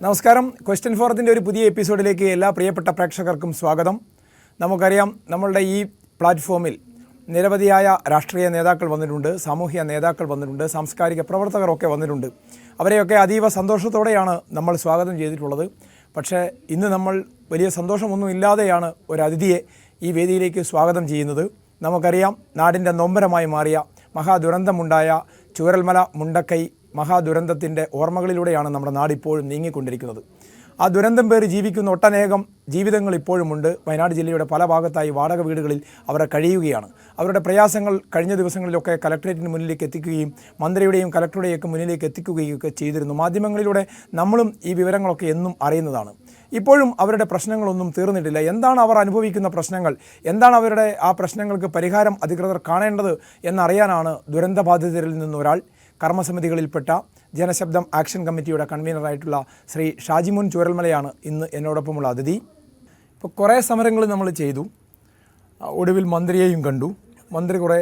നമസ്കാരം. ക്വസ്റ്റ്യൻ ഫോറത്തിൻ്റെ ഒരു പുതിയ എപ്പിസോഡിലേക്ക് എല്ലാ പ്രിയപ്പെട്ട പ്രേക്ഷകർക്കും സ്വാഗതം. നമുക്കറിയാം, നമ്മളുടെ ഈ പ്ലാറ്റ്ഫോമിൽ നിരവധിയായ രാഷ്ട്രീയ നേതാക്കൾ വന്നിട്ടുണ്ട്, സാമൂഹ്യ നേതാക്കൾ വന്നിട്ടുണ്ട്, സാംസ്കാരിക പ്രവർത്തകരൊക്കെ വന്നിട്ടുണ്ട്. അവരെയൊക്കെ അതീവ സന്തോഷത്തോടെയാണ് നമ്മൾ സ്വാഗതം ചെയ്തിട്ടുള്ളത്. പക്ഷേ ഇന്ന് നമ്മൾ വലിയ സന്തോഷമൊന്നും ഇല്ലാതെയാണ് ഒരു അതിഥിയെ ഈ വേദിയിലേക്ക് സ്വാഗതം ചെയ്യുന്നത്. നമുക്കറിയാം, നാടിൻ്റെ നൊമ്പരമായി മാറിയ മഹാദുരന്തമുണ്ടായ ചൂരൽമല മുണ്ടക്കൈ മഹാദുരന്തത്തിൻ്റെ ഓർമ്മകളിലൂടെയാണ് നമ്മുടെ നാടിപ്പോഴും നീങ്ങിക്കൊണ്ടിരിക്കുന്നത്. ആ ദുരന്തം പേറി ജീവിക്കുന്ന ഒട്ടനേകം ജീവിതങ്ങൾ ഇപ്പോഴുമുണ്ട്. വയനാട് ജില്ലയുടെ പല ഭാഗത്തായി വാടക വീടുകളിൽ അവർ കഴിയുകയാണ്. അവരുടെ പ്രയാസങ്ങൾ കഴിഞ്ഞ ദിവസങ്ങളിലൊക്കെ കലക്ട്രേറ്റിന് മുന്നിലേക്ക് എത്തിക്കുകയും മന്ത്രിയുടെയും കലക്ടറുടെയൊക്കെ മുന്നിലേക്ക് എത്തിക്കുകയൊക്കെ ചെയ്തിരുന്നു. മാധ്യമങ്ങളിലൂടെ നമ്മളും ഈ വിവരങ്ങളൊക്കെ എന്നും അറിയുന്നതാണ്. ഇപ്പോഴും അവരുടെ പ്രശ്നങ്ങളൊന്നും തീർന്നിട്ടില്ല. എന്താണ് അവർ അനുഭവിക്കുന്ന പ്രശ്നങ്ങൾ, എന്താണ് അവരുടെ ആ പ്രശ്നങ്ങൾക്ക് പരിഹാരം അധികൃതർ കാണേണ്ടത് എന്നറിയാനാണ് ദുരന്തബാധിതരിൽ നിന്നൊരാൾ, കർമ്മസമിതികളിൽപ്പെട്ട ജനശബ്ദം ആക്ഷൻ കമ്മിറ്റിയുടെ കൺവീനറായിട്ടുള്ള ശ്രീ ഷാജിമോൻ ചൂരൽമലയാണ് ഇന്ന് എന്നോടൊപ്പമുള്ള അതിഥി. ഇപ്പോൾ കുറേ സമരങ്ങൾ നമ്മൾ ചെയ്തു, ഒടുവിൽ മന്ത്രിയെയും കണ്ടു. മന്ത്രി കുറേ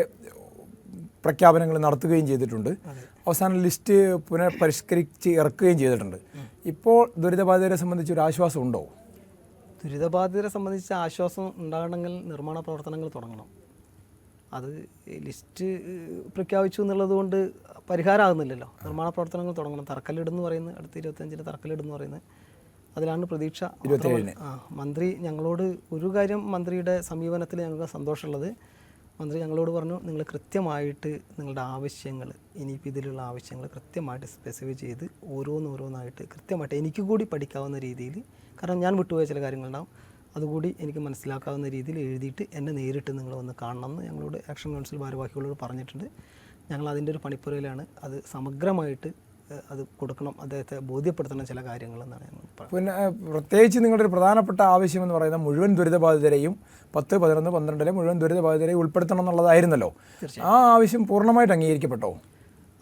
പ്രഖ്യാപനങ്ങൾ നടത്തുകയും ചെയ്തിട്ടുണ്ട്. അവസാനം ലിസ്റ്റ് പുനഃപരിഷ്കരിച്ച് ഇറക്കുകയും ചെയ്തിട്ടുണ്ട്. ഇപ്പോൾ ദുരിതബാധിതരെ സംബന്ധിച്ച് ഒരു ആശ്വാസം ഉണ്ടോ? ദുരിതബാധിതരെ സംബന്ധിച്ച് ആശ്വാസം ഉണ്ടാകണമെങ്കിൽ നിർമ്മാണ പ്രവർത്തനങ്ങൾ തുടങ്ങണം. അത് ലിസ്റ്റ് പ്രഖ്യാപിച്ചു എന്നുള്ളത് കൊണ്ട് പരിഹാരമാകുന്നില്ലല്ലോ. നിർമ്മാണ പ്രവർത്തനങ്ങൾ തുടങ്ങണം. തറക്കല്ലിടെന്ന് പറയുന്നത് അടുത്ത 25-ന് തറക്കല്ലിടെന്ന് പറയുന്നത്, അതിലാണ് പ്രതീക്ഷ. 27-ന് മന്ത്രി ഞങ്ങളോട് ഒരു കാര്യം, മന്ത്രിയുടെ സമീപനത്തിൽ ഞങ്ങൾക്ക് സന്തോഷമുള്ളത്, മന്ത്രി ഞങ്ങളോട് പറഞ്ഞു, നിങ്ങൾ കൃത്യമായിട്ട് നിങ്ങളുടെ ആവശ്യങ്ങൾ, ഇനിയിപ്പോൾ ഇതിലുള്ള ആവശ്യങ്ങൾ കൃത്യമായിട്ട് സ്പെസിഫൈ ചെയ്ത് ഓരോന്നായിട്ട് കൃത്യമായിട്ട് എനിക്ക് കൂടി പഠിക്കാവുന്ന രീതിയിൽ, കാരണം ഞാൻ വിട്ടുപോയ ചില കാര്യങ്ങളുണ്ടാവും, അതുകൂടി എനിക്ക് മനസ്സിലാക്കാവുന്ന രീതിയിൽ എഴുതിയിട്ട് എന്നെ നേരിട്ട് നിങ്ങൾ വന്ന് കാണണമെന്ന് ഞങ്ങളോട് ആക്ഷൻ കൗൺസിൽ ഭാരവാഹികളോട് പറഞ്ഞിട്ടുണ്ട്. ഞങ്ങൾ അതിൻ്റെ ഒരു പണിപ്പുരയിലാണ്. അത് സമഗ്രമായിട്ട് അത് കൊടുക്കണം, അദ്ദേഹത്തെ ബോധ്യപ്പെടുത്തണം ചില കാര്യങ്ങളെന്നാണ് ഞങ്ങൾ പറയുന്നത്. പിന്നെ പ്രത്യേകിച്ച് നിങ്ങളുടെ ഒരു പ്രധാനപ്പെട്ട ആവശ്യമെന്ന് പറയുന്നത് മുഴുവൻ ദുരിതബാധിതരെയും 10, 11, 12 മുഴുവൻ ദുരിതബാധിതരെയും ഉൾപ്പെടുത്തണം എന്നുള്ളതായിരുന്നല്ലോ. ആ ആവശ്യം പൂർണ്ണമായിട്ട് അംഗീകരിക്കപ്പെട്ടോ?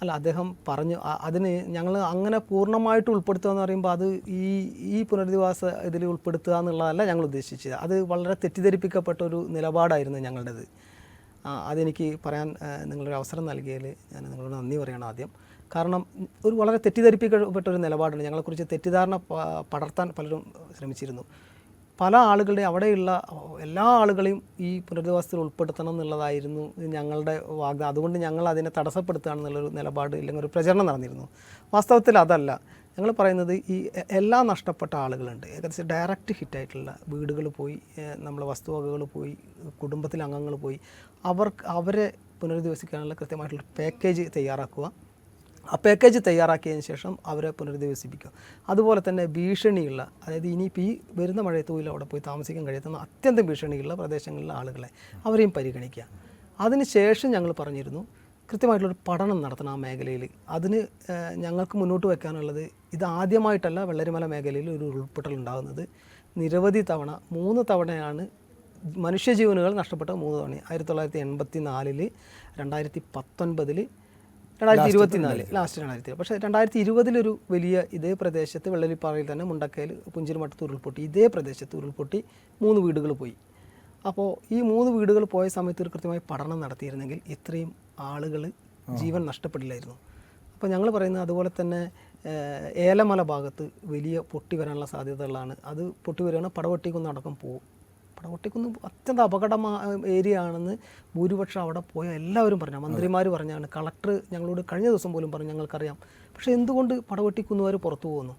അല്ല, അദ്ദേഹം പറഞ്ഞു അതിന് ഞങ്ങൾ അങ്ങനെ പൂർണ്ണമായിട്ട് ഉൾപ്പെടുത്തുക എന്ന് പറയുമ്പോൾ അത് ഈ പുനരധിവാസ ഇതിൽ ഉൾപ്പെടുത്തുക എന്നുള്ളതല്ല ഞങ്ങൾ ഉദ്ദേശിച്ചത്. അത് വളരെ തെറ്റിദ്ധരിപ്പിക്കപ്പെട്ട ഒരു നിലപാടായിരുന്നു ഞങ്ങളുടേത്. അതെനിക്ക് പറയാൻ നിങ്ങളൊരു അവസരം നൽകിയതിൽ ഞാൻ നിങ്ങളോട് നന്ദി പറയണം ആദ്യം. കാരണം ഒരു വളരെ തെറ്റിദ്ധരിപ്പിക്കപ്പെട്ട ഒരു നിലപാടാണ്. ഞങ്ങളെക്കുറിച്ച് തെറ്റിദ്ധാരണ പടർത്താൻ പലരും ശ്രമിച്ചിരുന്നു. പല ആളുകളുടെ അവിടെയുള്ള എല്ലാ ആളുകളെയും ഈ പുനരധിവാസത്തിൽ ഉൾപ്പെടുത്തണം എന്നുള്ളതായിരുന്നു ഞങ്ങളുടെ വാഗ്ദാനം. അതുകൊണ്ട് ഞങ്ങൾ അതിനെ തടസ്സപ്പെടുത്തുകയാണെന്നുള്ളൊരു നിലപാട് ഇല്ലെങ്കിൽ ഒരു പ്രചരണം നടന്നിരുന്നു. വാസ്തവത്തിൽ അതല്ല. ഞങ്ങൾ പറയുന്നത്, ഈ എല്ലാം നഷ്ടപ്പെട്ട ആളുകളുണ്ട്. ഏകദേശം ഡയറക്റ്റ് ഹിറ്റായിട്ടുള്ള വീടുകൾ പോയി, നമ്മളെ വസ്തുവകകൾ പോയി, കുടുംബത്തിലെ അംഗങ്ങൾ പോയി, അവരെ പുനരധിവസിക്കാനുള്ള കൃത്യമായിട്ടുള്ള പാക്കേജ് തയ്യാറാക്കുക. ആ പാക്കേജ് തയ്യാറാക്കിയതിന് ശേഷം അവരെ പുനരധിവസിപ്പിക്കുക. അതുപോലെ തന്നെ ഭീഷണിയുള്ള, അതായത് ഇനിയിപ്പോൾ ഈ വരുന്ന മഴയത്ത് പോയി അവിടെ പോയി താമസിക്കാൻ കഴിയാത്ത അത്യന്തം ഭീഷണിയുള്ള പ്രദേശങ്ങളിലെ ആളുകളെ അവരെയും പരിഗണിക്കുക. അതിനുശേഷം ഞങ്ങൾ പറഞ്ഞിരുന്നു, കൃത്യമായിട്ടുള്ളൊരു പഠനം നടത്തണം ആ മേഖലയിൽ. അതിന് ഞങ്ങൾക്ക് മുന്നോട്ട് വയ്ക്കാനുള്ളത്, ഇത് ആദ്യമായിട്ടല്ല വെള്ളരിമല മേഖലയിൽ ഒരു ഉൾപ്പെടൽ ഉണ്ടാകുന്നത്. നിരവധി തവണ, 3 തവണയാണ് മനുഷ്യജീവനുകൾ നഷ്ടപ്പെട്ട. 3 തവണ 1984, 2019, 2024, ലാസ്റ്റ് 2020. പക്ഷേ 2020 വലിയ ഇതേ പ്രദേശത്ത് വെള്ളരിപ്പാറയിൽ തന്നെ മുണ്ടക്കയിൽ പുഞ്ചിരിമട്ടത്ത് ഉരുൾപൊട്ടി. ഇതേ പ്രദേശത്ത് ഉരുൾപൊട്ടി 3 വീടുകൾ പോയി. അപ്പോൾ ഈ 3 വീടുകൾ പോയ സമയത്ത് ഒരു കൃത്യമായി പഠനം നടത്തിയിരുന്നെങ്കിൽ ഇത്രയും ആളുകൾ ജീവൻ നഷ്ടപ്പെടില്ലായിരുന്നു. അപ്പോൾ ഞങ്ങൾ പറയുന്നത്, അതുപോലെ തന്നെ ഏലമല ഭാഗത്ത് വലിയ പൊട്ടി വരാനുള്ള സാധ്യതകളാണ്. അത് പൊട്ടി വരികയാണ്, പടവട്ടിക്കുന്നടക്കം പോകും. പടവട്ടിക്കുന്ന് അത്യന്തം അപകടമായ ഏരിയ ആണെന്ന് ഭൂരിപക്ഷം അവിടെ പോയ എല്ലാവരും പറഞ്ഞു. മന്ത്രിമാർ പറഞ്ഞാണ്, കളക്ടർ ഞങ്ങളോട് കഴിഞ്ഞ ദിവസം പോലും പറഞ്ഞു, ഞങ്ങൾക്കറിയാം. പക്ഷേ എന്തുകൊണ്ട് പടവട്ടിക്കുന്നുകാർ പുറത്തു പോകുന്നു,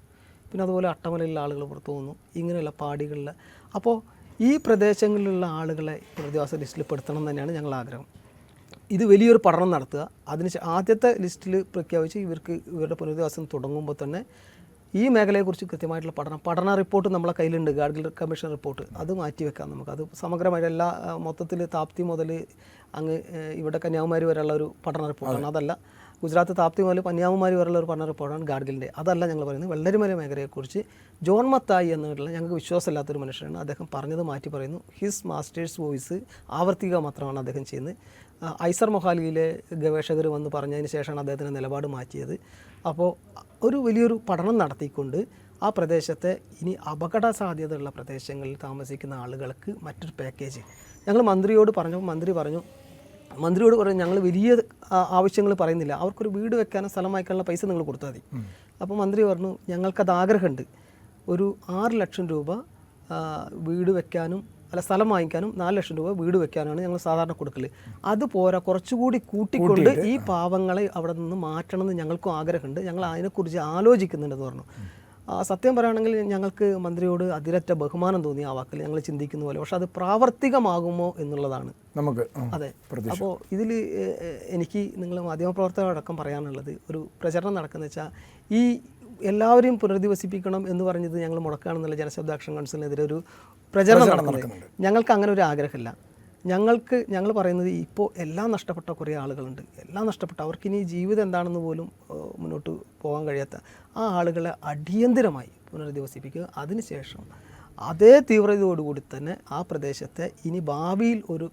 പിന്നെ അതുപോലെ അട്ടമലയിലുള്ള ആളുകൾ പുറത്തു പോകുന്നു, ഇങ്ങനെയുള്ള പാടികളിൽ. അപ്പോൾ ഈ പ്രദേശങ്ങളിലുള്ള ആളുകളെ പുനരധിവാസ ലിസ്റ്റിൽ പെടുത്തണം എന്ന് തന്നെയാണ് ഞങ്ങൾ ആഗ്രഹം. ഇത് വലിയൊരു പഠനം നടത്തുക. അതിന് ആദ്യത്തെ ലിസ്റ്റിൽ പ്രഖ്യാപിച്ച് ഇവരുടെ പുനരധിവാസം തുടങ്ങുമ്പോൾ തന്നെ ഈ മേഖലയെക്കുറിച്ച് കൃത്യമായിട്ടുള്ള പഠന റിപ്പോർട്ട് നമ്മളെ കയ്യിലുണ്ട്. ഗാഡ്ഗിൽ കമ്മീഷൻ റിപ്പോർട്ട്, അത് മാറ്റിവെക്കാം നമുക്ക്. അത് സമഗ്രമായിട്ട് എല്ലാ മൊത്തത്തിൽ താപ്തി മുതൽ അങ്ങ് ഇവിടെ കന്യാകുമാരി വരെയുള്ള ഒരു പഠന റിപ്പോർട്ടാണ്. അതല്ല, ഗുജറാത്ത് താപ്തി മുതൽ കന്യാകുമാരി വരെയുള്ള ഒരു പഠന റിപ്പോർട്ടാണ് ഗാഡ്ഗിലിൻ്റെ. അതല്ല ഞങ്ങൾ പറയുന്നത്. വെള്ളരിമല മേഖലയെക്കുറിച്ച് ജോൺ മത്തായി എന്നുള്ള ഞങ്ങൾക്ക് വിശ്വാസമില്ലാത്തൊരു മനുഷ്യനാണ്. അദ്ദേഹം പറഞ്ഞത് മാറ്റി പറയുന്നു. ഹിസ് മാസ്റ്റേഴ്സ് വോയിസ് ആവർത്തിക്കുക മാത്രമാണ് അദ്ദേഹം ചെയ്യുന്നത്. ഐസർ മൊഹാലിയിലെ ഗവേഷകർ വന്ന് പറഞ്ഞതിന് ശേഷമാണ് അദ്ദേഹത്തിൻ്റെ നിലപാട് മാറ്റിയത്. അപ്പോൾ ഒരു വലിയൊരു പഠനം നടത്തിക്കൊണ്ട് ആ പ്രദേശത്തെ ഇനി അപകട സാധ്യതയുള്ള പ്രദേശങ്ങളിൽ താമസിക്കുന്ന ആളുകൾക്ക് മറ്റൊരു പാക്കേജ് ഞങ്ങൾ മന്ത്രിയോട് പറഞ്ഞു. മന്ത്രിയോട് പറഞ്ഞു, ഞങ്ങൾ വലിയ ആവശ്യങ്ങൾ പറയുന്നില്ല, അവർക്കൊരു വീട് വെക്കാനും സ്ഥലം വാങ്ങിക്കാനുള്ള പൈസ നിങ്ങൾ കൊടുത്താൽ മതി. അപ്പോൾ മന്ത്രി പറഞ്ഞു, ഞങ്ങൾക്കത് ആഗ്രഹമുണ്ട്, ഒരു 6 ലക്ഷം രൂപ വീട് വെക്കാനും സ്ഥലം വാങ്ങിക്കാനും 4 ലക്ഷം രൂപ വീട് വെക്കാനാണ് ഞങ്ങൾ സാധാരണ കൊടുക്കൽ. അത് പോരാ, കുറച്ചുകൂടി കൂട്ടിക്കൊണ്ട് ഈ പാവങ്ങളെ അവിടെ നിന്ന് മാറ്റണമെന്ന് ഞങ്ങൾക്കും ആഗ്രഹമുണ്ട്. ഞങ്ങൾ അതിനെക്കുറിച്ച് ആലോചിക്കുന്നുണ്ടെന്ന് പറഞ്ഞു. സത്യം പറയുകയാണെങ്കിൽ ഞങ്ങൾക്ക് മന്ത്രിയോട് അതിരറ്റ ബഹുമാനം തോന്നി ആ വാക്കിൽ, ഞങ്ങൾ ചിന്തിക്കുന്ന പോലെ. പക്ഷെ അത് പ്രാവർത്തികമാകുമോ എന്നുള്ളതാണ് നമുക്ക്. അതെ. അപ്പോൾ ഇതിൽ എനിക്ക് നിങ്ങൾ മാധ്യമപ്രവർത്തകരടക്കം പറയാനുള്ളത്, ഒരു പ്രചരണം നടക്കുന്നത് വെച്ചാൽ ഈ എല്ലാവരെയും പുനരധിവസിപ്പിക്കണം എന്ന് പറഞ്ഞത് ഞങ്ങൾ മുടക്കുകയാണെന്നുള്ള ജനശബ്ദ ആക്ഷൻ കൗൺസിലിനെതിരെ ഒരു പ്രചരണം നടക്കുന്നുണ്ട്. ഞങ്ങൾക്ക് അങ്ങനെ ഒരു ആഗ്രഹമില്ല. ഞങ്ങൾ പറയുന്നത് ഇപ്പോൾ എല്ലാം നഷ്ടപ്പെട്ട കുറേ ആളുകളുണ്ട്. എല്ലാം നഷ്ടപ്പെട്ട, അവർക്കിനി ജീവിതം എന്താണെന്ന് പോലും മുന്നോട്ട് പോകാൻ കഴിയാത്ത ആ ആളുകളെ അടിയന്തിരമായി പുനരധിവസിപ്പിക്കുക. അതിനുശേഷം അതേ തീവ്രതയോടുകൂടി തന്നെ ആ പ്രദേശത്തെ ഇനി ഭാവിയിൽ ഒരു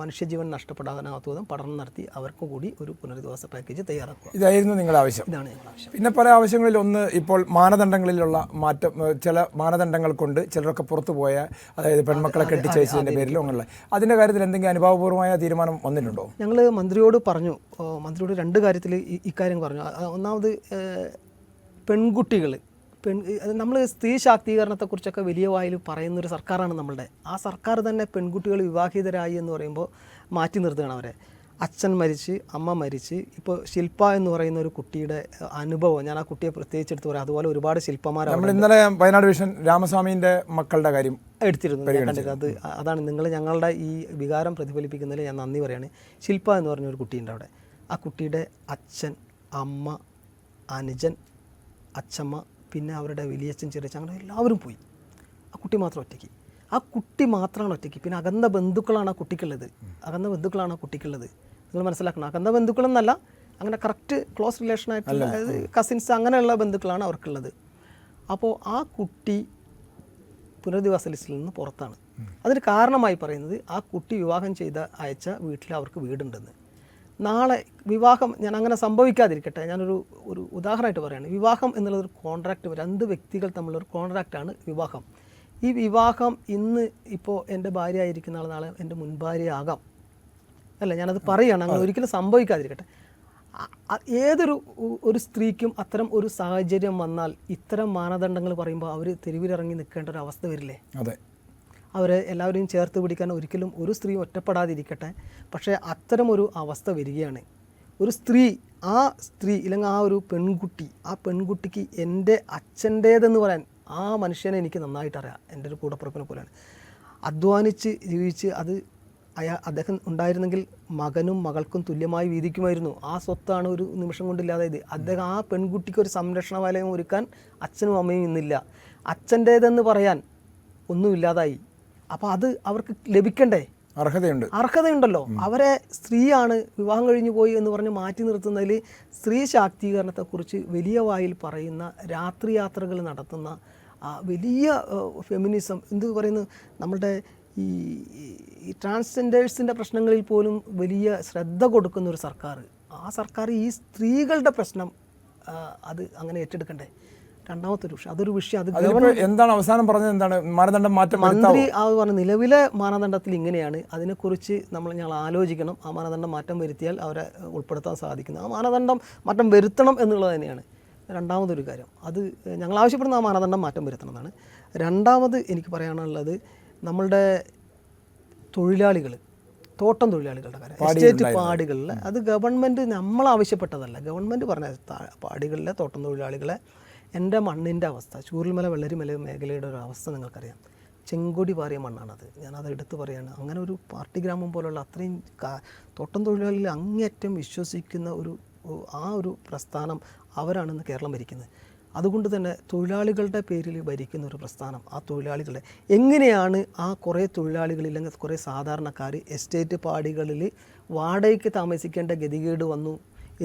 മനുഷ്യജീവൻ നഷ്ടപ്പെടാനാകാത്ത വിധം പഠനം നടത്തി അവർക്കും കൂടി ഒരു പുനരധിവാസ പാക്കേജ് തയ്യാറാക്കുക. ഇതായിരുന്നു നിങ്ങളുടെ ആവശ്യം. ഇതാണ് ഞങ്ങളുടെ ആവശ്യം. പിന്നെ പല ആവശ്യങ്ങളിൽ ഒന്ന്, ഇപ്പോൾ മാനദണ്ഡങ്ങളിലുള്ള മാറ്റം, ചില മാനദണ്ഡങ്ങൾ കൊണ്ട് ചിലരൊക്കെ പുറത്തു പോയ, അതായത് പെൺമക്കളെ കെട്ടിച്ചയച്ചതിൻ്റെ പേരിലും അങ്ങനെയുള്ള, അതിൻ്റെ കാര്യത്തിൽ എന്തെങ്കിലും അനുഭവപൂർവമായ തീരുമാനം വന്നിട്ടുണ്ടോ? ഞങ്ങൾ മന്ത്രിയോട് പറഞ്ഞു. മന്ത്രിയോട് 2 കാര്യത്തിൽ ഇക്കാര്യം പറഞ്ഞു. ഒന്നാമത് പെൺകുട്ടികൾ, നമ്മൾ സ്ത്രീ ശാക്തീകരണത്തെക്കുറിച്ചൊക്കെ വലിയ വായിൽ പറയുന്നൊരു സർക്കാരാണ് നമ്മളുടെ. ആ സർക്കാർ തന്നെ പെൺകുട്ടികൾ വിവാഹിതരായി എന്ന് പറയുമ്പോൾ മാറ്റി നിർത്തുകയാണ് അവരെ. അച്ഛൻ മരിച്ച്, അമ്മ മരിച്ച്. ഇപ്പോൾ ശില്പ എന്ന് പറയുന്ന ഒരു കുട്ടിയുടെ അനുഭവം ഞാൻ ആ കുട്ടിയെ പ്രത്യേകിച്ച് എടുത്ത് പറയാം. അതുപോലെ ഒരുപാട് ശില്പമാരാണ്. നമ്മൾ ഇന്നലെ വയനാട് വിഷൻ രാമസ്വാമിൻ്റെ മക്കളുടെ കാര്യം എടുത്തിരുന്നു, കണ്ടിട്ട്. അതാണ് നിങ്ങൾ ഞങ്ങളുടെ ഈ വികാരം പ്രതിഫലിപ്പിക്കുന്നതിൽ ഞാൻ നന്ദി പറയുകയാണ്. ശില്പ എന്ന് പറഞ്ഞൊരു കുട്ടിയുണ്ട് അവിടെ. ആ കുട്ടിയുടെ അച്ഛൻ, അമ്മ, അനുജൻ, അച്ഛമ്മ, പിന്നെ അവരുടെ വലിയച്ഛൻ, ചെറിയച്ഛൻ, അങ്ങനെ എല്ലാവരും പോയി. ആ കുട്ടി മാത്രം ഒറ്റയ്ക്ക്. ആ കുട്ടി മാത്രമാണ് ഒറ്റയ്ക്ക്. പിന്നെ അകന്ന ബന്ധുക്കളാണ് ആ കുട്ടിക്കുള്ളത്. നിങ്ങൾ മനസ്സിലാക്കണം. അകന്ന ബന്ധുക്കളെന്നല്ല, അങ്ങനെ കറക്റ്റ് ക്ലോസ് റിലേഷനായിട്ടുള്ള, അതായത് കസിൻസ്, അങ്ങനെയുള്ള ബന്ധുക്കളാണ് അവർക്കുള്ളത്. അപ്പോൾ ആ കുട്ടി പുനരധിവാസ ലിസ്റ്റിൽ നിന്ന് പുറത്താണ്. അതിന് കാരണമായി പറയുന്നത് ആ കുട്ടി വിവാഹം ചെയ്ത അയച്ച വീട്ടിൽ അവർക്ക് വീടുണ്ടെന്ന്. നാളെ വിവാഹം ഞാൻ അങ്ങനെ സംഭവിക്കാതിരിക്കട്ടെ, ഞാനൊരു ഉദാഹരണമായിട്ട് പറയുകയാണ്. വിവാഹം എന്നുള്ളതൊരു കോൺട്രാക്റ്റ്, 2 വ്യക്തികൾ തമ്മിലൊരു കോൺട്രാക്റ്റാണ് വിവാഹം. ഈ വിവാഹം ഇന്ന് ഇപ്പോൾ എൻ്റെ ഭാര്യ ആയിരിക്കുന്ന ആൾ നാളെ എൻ്റെ മുൻഭാര്യ ആകാം, അല്ല, ഞാനത് പറയുകയാണ്. അങ്ങനെ ഒരിക്കലും സംഭവിക്കാതിരിക്കട്ടെ. ഒരു സ്ത്രീക്കും അത്തരം ഒരു സാഹചര്യം വന്നാൽ ഇത്തരം മാനദണ്ഡങ്ങൾ പറയുമ്പോൾ അവർ തെരുവിലിറങ്ങി നിൽക്കേണ്ട ഒരു അവസ്ഥ വരില്ലേ? അതെ. അവരെ എല്ലാവരെയും ചേർത്ത് പിടിക്കാൻ ഒരിക്കലും ഒരു സ്ത്രീ ഒറ്റപ്പെടാതിരിക്കട്ടെ. പക്ഷേ അത്തരം ഒരു അവസ്ഥ വരികയാണ്. ഒരു സ്ത്രീ, ആ സ്ത്രീ ഇല്ലെങ്കിൽ ആ ഒരു പെൺകുട്ടി, ആ പെൺകുട്ടിക്ക് എൻ്റെ അച്ഛൻ്റേതെന്ന് പറയാൻ ആ മനുഷ്യനെ എനിക്ക് നന്നായിട്ട് അറിയാം. എൻ്റെ ഒരു കൂടപ്പിറപ്പിനെ പോലെയാണ്. അധ്വാനിച്ച് ജീവിച്ച് അദ്ദേഹം ഉണ്ടായിരുന്നെങ്കിൽ മകനും മകൾക്കും തുല്യമായി വീതിക്കുമായിരുന്നു. ആ സ്വത്താണ് ഒരു നിമിഷം കൊണ്ടില്ലാതായത്. അദ്ദേഹം ആ പെൺകുട്ടിക്ക് ഒരു സംരക്ഷണ വലയം ഒരുക്കാൻ അച്ഛനും അമ്മയും ഇന്നില്ല. അച്ഛൻ്റേതെന്ന് പറയാൻ ഒന്നുമില്ലാതായി. അപ്പോൾ അത് അവർക്ക് ലഭിക്കണ്ടേ? അർഹതയുണ്ടല്ലോ. അവരെ സ്ത്രീയാണ് വിവാഹം കഴിഞ്ഞു പോയി എന്ന് പറഞ്ഞ് മാറ്റി നിർത്തുന്നതിൽ സ്ത്രീ ശാക്തീകരണത്തെക്കുറിച്ച് വലിയ വായിൽ പറയുന്ന, രാത്രി യാത്രകൾ നടത്തുന്ന വലിയ ഫെമിനിസം എന്ത് പറയുന്നു, നമ്മളുടെ ഈ ട്രാൻസ്ജെൻഡേഴ്സിൻ്റെ പ്രശ്നങ്ങളിൽ പോലും വലിയ ശ്രദ്ധ കൊടുക്കുന്ന ഒരു സർക്കാർ. ആ സർക്കാർ ഈ സ്ത്രീകളുടെ പ്രശ്നം അത് അങ്ങനെ ഏറ്റെടുക്കണ്ടേ? രണ്ടാമത്തെ ഒരു വിഷയം, അതൊരു വിഷയം. അത് എന്താണ് അവസാനം പറഞ്ഞത്? എന്താണ് മാനദണ്ഡം മാറ്റം? മന്ത്രി അത് പറഞ്ഞു, നിലവിലെ മാനദണ്ഡത്തിൽ ഇങ്ങനെയാണ്, അതിനെക്കുറിച്ച് ഞങ്ങൾ ആലോചിക്കണം. ആ മാനദണ്ഡം മാറ്റം വരുത്തിയാൽ അവരെ ഉൾപ്പെടുത്താൻ സാധിക്കുന്നത്. ആ മാനദണ്ഡം മാറ്റം വരുത്തണം എന്നുള്ളത് തന്നെയാണ് രണ്ടാമതൊരു കാര്യം. അത് ഞങ്ങൾ ആവശ്യപ്പെടുന്ന ആ മാനദണ്ഡം മാറ്റം വരുത്തണം എന്നാണ്. രണ്ടാമത് എനിക്ക് പറയാനുള്ളത്, നമ്മളുടെ തൊഴിലാളികൾ, തോട്ടം തൊഴിലാളികളുടെ കാര്യം, എസ്റ്റേറ്റ് പാടികളിൽ, അത് ഗവൺമെൻറ് നമ്മൾ ആവശ്യപ്പെട്ടതല്ല. ഗവൺമെൻറ് പറഞ്ഞ പാടികളിലെ തോട്ടം തൊഴിലാളികളെ, എൻ്റെ മണ്ണിൻ്റെ അവസ്ഥ, ചൂരൽമല വെള്ളരിമല മേഖലയുടെ ഒരു അവസ്ഥ നിങ്ങൾക്കറിയാം. ചെങ്കൊടി പാറിയ മണ്ണാണത്. ഞാനത് എടുത്ത് പറയുകയാണ്. അങ്ങനെ ഒരു പാർട്ടി ഗ്രാമം പോലുള്ള അത്രയും തോട്ടം തൊഴിലാളികൾ അങ്ങേയറ്റം വിശ്വസിക്കുന്ന ഒരു പ്രസ്ഥാനം അവരാണെന്ന് കേരളം ഭരിക്കുന്നത്. അതുകൊണ്ട് തന്നെ തൊഴിലാളികളുടെ പേരിൽ ഭരിക്കുന്ന ഒരു പ്രസ്ഥാനം, ആ തൊഴിലാളികളെ എങ്ങനെയാണ് ആ കുറേ തൊഴിലാളികളില്ലെങ്കിൽ കുറേ സാധാരണക്കാർ എസ്റ്റേറ്റ് പാടികളിൽ വാടകയ്ക്ക് താമസിക്കേണ്ട ഗതികേട് വന്നു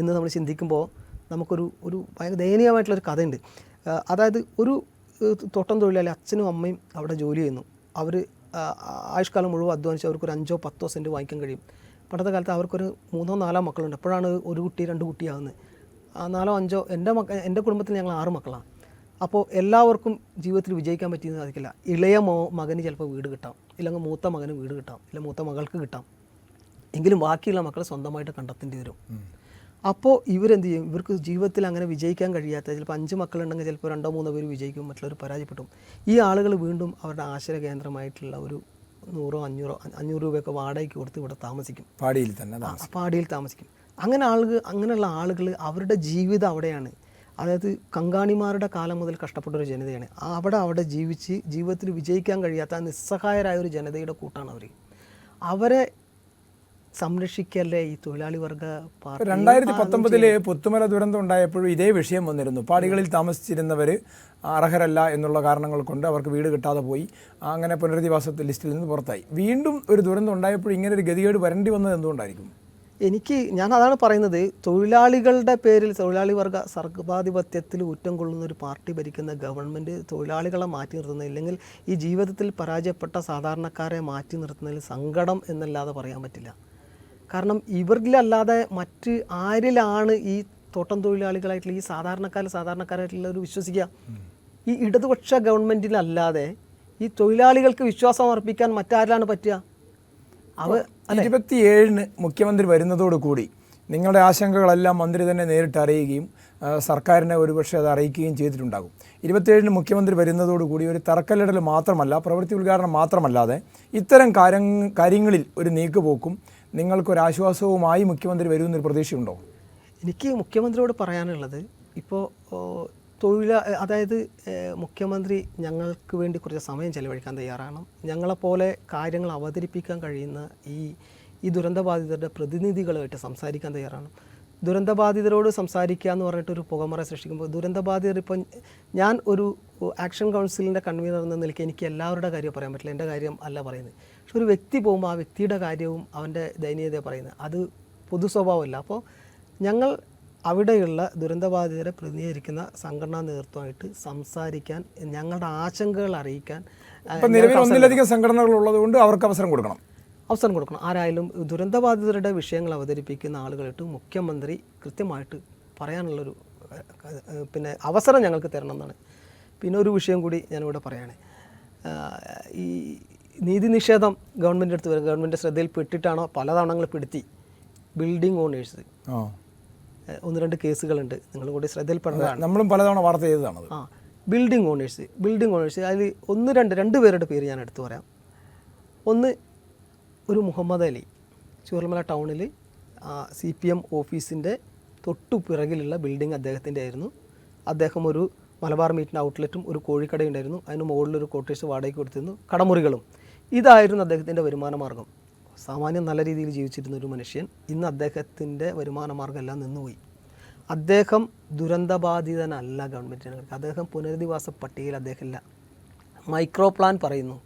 എന്ന് നമ്മൾ ചിന്തിക്കുമ്പോൾ നമുക്കൊരു ഭയങ്കര ദയനീയമായിട്ടുള്ളൊരു കഥയുണ്ട്. അതായത് ഒരു തോട്ടം തൊഴിലാളി അച്ഛനും അമ്മയും അവിടെ ജോലി ചെയ്യുന്നു. അവർ ആയുഷ്കാലം മുഴുവൻ അധ്വാനിച്ച് അവർക്കൊരു 5-10 സെൻറ്റ് വാങ്ങിക്കാൻ കഴിയും. പണ്ടത്തെ കാലത്ത് അവർക്കൊരു 3-4 മക്കളുണ്ട്. എപ്പോഴാണ് ഒരു കുട്ടി 2 കുട്ടിയാകുന്നത്? 4-5 എൻ്റെ കുടുംബത്തിൽ ഞങ്ങൾ 6 മക്കളാണ്. അപ്പോൾ എല്ലാവർക്കും ജീവിതത്തിൽ വിജയിക്കാൻ പറ്റിയെന്ന് സാധിക്കില്ല. ഇളയ മകന് ചിലപ്പോൾ വീട് കിട്ടാം, ഇല്ലെങ്കിൽ മൂത്ത മകന് വീട് കിട്ടാം, ഇല്ലെങ്കിൽ മൂത്ത മകൾക്ക് കിട്ടാം. എങ്കിലും ബാക്കിയുള്ള മക്കൾ സ്വന്തമായിട്ട് കണ്ടെത്തേണ്ടി വരും. അപ്പോൾ ഇവരെന്ത് ചെയ്യും? ഇവർക്ക് ജീവിതത്തിൽ അങ്ങനെ വിജയിക്കാൻ കഴിയാത്ത, ചിലപ്പോൾ 5 മക്കളുണ്ടെങ്കിൽ ചിലപ്പോൾ 2-3 പേര് വിജയിക്കും, മറ്റുള്ളവർ പരാജയപ്പെടും. ഈ ആളുകൾ വീണ്ടും അവരുടെ ആശ്രയ കേന്ദ്രമായിട്ടുള്ള ഒരു 100-500 രൂപയൊക്കെ വാടകയ്ക്ക് കൊടുത്ത് ഇവിടെ താമസിക്കും. പാടിയിൽ തന്നെ പാടിയിൽ താമസിക്കും. അങ്ങനെയുള്ള ആളുകൾ അവരുടെ ജീവിതം അവിടെയാണ്. അതായത് കങ്കാണിമാരുടെ കാലം മുതൽ കഷ്ടപ്പെട്ട ഒരു ജനതയാണ്. അവിടെ ജീവിച്ച് ജീവിതത്തിൽ വിജയിക്കാൻ കഴിയാത്ത നിസ്സഹായരായ ഒരു ജനതയുടെ കൂട്ടാണ് അവർ. അവരെ സംരക്ഷിക്കല്ലേ ഈ തൊഴിലാളി വർഗ പാർട്ടി. 2019 പുത്തുമല ദുരന്തം ഉണ്ടായപ്പോഴും ഇതേ വിഷയം വന്നിരുന്നു. പാടികളിൽ താമസിച്ചിരുന്നവർ അർഹരല്ല എന്നുള്ള കാരണങ്ങൾ കൊണ്ട് അവർക്ക് വീട് കിട്ടാതെ പോയി. അങ്ങനെ പുനരധിവാസ ലിസ്റ്റിൽ നിന്ന് പുറത്തായി. വീണ്ടും ഒരു ദുരന്തം ഉണ്ടായപ്പോൾ ഇങ്ങനെ ഒരു ഗതികേട് വരേണ്ടി വന്നത് എന്തുകൊണ്ടായിരിക്കും? ഞാൻ അതാണ് പറയുന്നത്, തൊഴിലാളികളുടെ പേരിൽ തൊഴിലാളി വർഗ സർഗാധിപത്യത്തിൽ ഊറ്റം കൊള്ളുന്ന ഒരു പാർട്ടി ഭരിക്കുന്ന ഗവൺമെൻറ് തൊഴിലാളികളെ മാറ്റി നിർത്തുന്നത്, ഇല്ലെങ്കിൽ ഈ ജീവിതത്തിൽ പരാജയപ്പെട്ട സാധാരണക്കാരെ മാറ്റി നിർത്തുന്നതിൽ സങ്കടം എന്നല്ലാതെ പറയാൻ പറ്റില്ല. കാരണം ഇവരിലല്ലാതെ മറ്റ് ആരിലാണ് ഈ തോട്ടം തൊഴിലാളികളായിട്ടുള്ള ഈ സാധാരണക്കാരായിട്ടുള്ളവർ വിശ്വസിക്കുക? ഈ ഇടതുപക്ഷ ഗവൺമെൻറ്റിലല്ലാതെ ഈ തൊഴിലാളികൾക്ക് വിശ്വാസം അർപ്പിക്കാൻ മറ്റാരിലാണ് പറ്റുക? 27-ന് മുഖ്യമന്ത്രി വരുന്നതോടുകൂടി നിങ്ങളുടെ ആശങ്കകളെല്ലാം മന്ത്രി തന്നെ നേരിട്ട് അറിയുകയും സർക്കാരിനെ ഒരുപക്ഷെ അത് അറിയിക്കുകയും ചെയ്തിട്ടുണ്ടാകും. 27-ന് മുഖ്യമന്ത്രി വരുന്നതോടുകൂടി ഒരു തറക്കല്ലിടൽ മാത്രമല്ല, പ്രവൃത്തി ഉദ്ഘാടനം മാത്രമല്ലാതെ ഇത്തരം കാര്യങ്ങളിൽ ഒരു നീക്കുപോക്കും നിങ്ങൾക്കൊരാശ്വാസവുമായി മുഖ്യമന്ത്രി വരുമെന്നൊരു പ്രതീക്ഷയുണ്ടോ? എനിക്ക് മുഖ്യമന്ത്രിയോട് പറയാനുള്ളത്, ഇപ്പോൾ അതായത് മുഖ്യമന്ത്രി ഞങ്ങൾക്ക് വേണ്ടി കുറച്ച് സമയം ചെലവഴിക്കാൻ തയ്യാറാണ്. ഞങ്ങളെപ്പോലെ കാര്യങ്ങൾ അവതരിപ്പിക്കാൻ കഴിയുന്ന ഈ ദുരന്തബാധിതരുടെ പ്രതിനിധികളുമായിട്ട് സംസാരിക്കാൻ തയ്യാറാണ്. ദുരന്തബാധിതരോട് സംസാരിക്കുക എന്ന് പറഞ്ഞിട്ടൊരു പുകമറ സൃഷ്ടിക്കുമ്പോൾ, ദുരന്തബാധിതർ ഇപ്പം ഞാൻ ഒരു ആക്ഷൻ കൗൺസിലിൻ്റെ കൺവീനർ എന്ന നിലയ്ക്ക് എനിക്ക് എല്ലാവരുടെ കാര്യം പറയാൻ പറ്റില്ല, എൻ്റെ കാര്യം അല്ല പറയുന്നത്. പക്ഷെ ഒരു വ്യക്തി പോകുമ്പോൾ ആ വ്യക്തിയുടെ കാര്യവും അവൻ്റെ ദയനീയത പറയുന്നത്, അത് പൊതു സ്വഭാവമല്ല. അപ്പോൾ ഞങ്ങൾ അവിടെയുള്ള ദുരന്തബാധിതരെ പ്രതിനിധീകരിക്കുന്ന സംഘടനാ നേതൃത്വമായിട്ട് സംസാരിക്കാൻ, ഞങ്ങളുടെ ആശങ്കകൾ അറിയിക്കാൻ നിലവിൽ ഒന്നിലധികം സംഘടനകൾ ഉള്ളതുകൊണ്ട് അവർക്ക് അവസരം കൊടുക്കണം. ആരായാലും ദുരന്തബാധിതരുടെ വിഷയങ്ങൾ അവതരിപ്പിക്കുന്ന ആളുകളായിട്ട് മുഖ്യമന്ത്രി കൃത്യമായിട്ട് പറയാനുള്ളൊരു അവസരം ഞങ്ങൾക്ക് തരണം എന്നാണ്. പിന്നെ ഒരു വിഷയം കൂടി ഞാനിവിടെ പറയുകയാണ്. ഈ നീതി നിഷേധം ഗവൺമെൻറ് അടുത്ത് വരും, ഗവൺമെൻറ് ശ്രദ്ധയിൽപ്പെട്ടിട്ടാണോ പലതവണങ്ങൾ പെടുത്തി ബിൽഡിംഗ് ഓണേഴ്സ് 1-2 കേസുകളുണ്ട്, നിങ്ങൾ കൂടി ശ്രദ്ധയിൽപ്പെടുന്നതാണ്. നമ്മളും പലതവണ വാർത്ത ചെയ്തതാണ്. ബിൽഡിംഗ് ഓണേഴ്സ് അതിൽ 1-2 പേരുടെ പേര് ഞാൻ എടുത്തു പറയാം. ഒന്ന്, ഒരു മുഹമ്മദ് അലി, ചൂരൽമല ടൗണിൽ CPM ഓഫീസിൻ്റെ തൊട്ടു പിറകിലുള്ള ബിൽഡിംഗ് അദ്ദേഹത്തിൻ്റെ ആയിരുന്നു. അദ്ദേഹം ഒരു മലബാർ മീറ്റിൻ്റെ ഔട്ട്ലെറ്റും ഒരു കോഴിക്കടയുണ്ടായിരുന്നു, അതിന് മുകളിലൊരു കോട്ടേഴ്സ് വാടകയ്ക്ക് കൊടുത്തിരുന്നു, കടമുറികളും. ഇതായിരുന്നു അദ്ദേഹത്തിൻ്റെ വരുമാന മാർഗം. സാമാന്യം നല്ല രീതിയിൽ ജീവിച്ചിരുന്ന ഒരു മനുഷ്യൻ. ഇന്ന് അദ്ദേഹത്തിൻ്റെ വരുമാന മാർഗ്ഗം എല്ലാം നിന്നുപോയി. അദ്ദേഹം ദുരന്തബാധിതനല്ല ഗവൺമെൻറ്റിന്. അദ്ദേഹം പുനരധിവാസ പട്ടികയിൽ അദ്ദേഹമില്ല. മൈക്രോ പ്ലാൻ പറയുന്നു.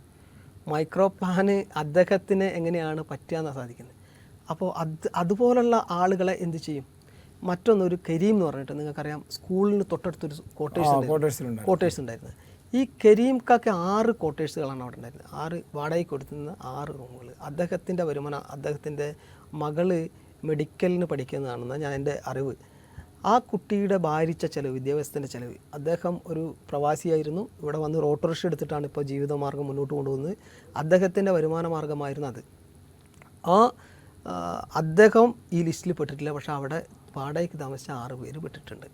മൈക്രോ പ്ലാന് അദ്ദേഹത്തിന് എങ്ങനെയാണ് പറ്റുകയെന്ന് സാധിക്കുന്നത്. അപ്പോൾ അതുപോലുള്ള ആളുകളെ എന്ത് ചെയ്യും? മറ്റൊന്നൊരു കരീം എന്ന് പറഞ്ഞിട്ട് നിങ്ങൾക്കറിയാം, സ്കൂളിന് തൊട്ടടുത്തൊരു കോട്ടേഴ്സ് ഉണ്ടായിരുന്നു. ഈ കരീംക്കൊക്കെ 6 കോട്ടേഴ്സുകളാണ് അവിടെ ഉണ്ടായിരുന്നത്. 6 വാടകയ്ക്ക് കൊടുത്തുന്ന 6 റൂമുകൾ. അദ്ദേഹത്തിൻ്റെ വരുമാനം, അദ്ദേഹത്തിൻ്റെ മകള് മെഡിക്കലിന് പഠിക്കുന്നതാണെന്ന് ഞാൻ എൻ്റെ അറിവ്. ആ കുട്ടിയുടെ ഭാരിച്ച ചിലവ്, വിദ്യാഭ്യാസത്തിൻ്റെ ചിലവ്. അദ്ദേഹം ഒരു പ്രവാസിയായിരുന്നു, ഇവിടെ വന്ന് ഓട്ടോറിക്ഷ എടുത്തിട്ടാണ് ഇപ്പോൾ ജീവിതമാർഗ്ഗം മുന്നോട്ട് കൊണ്ടുപോകുന്നത്. അദ്ദേഹത്തിൻ്റെ വരുമാന മാർഗ്ഗമായിരുന്നു അത്. അദ്ദേഹം ഈ ലിസ്റ്റിൽ പെട്ടിട്ടില്ല, പക്ഷേ അവിടെ വാടകയ്ക്ക് താമസിച്ച 6 പേര് പെട്ടിട്ടുണ്ട്.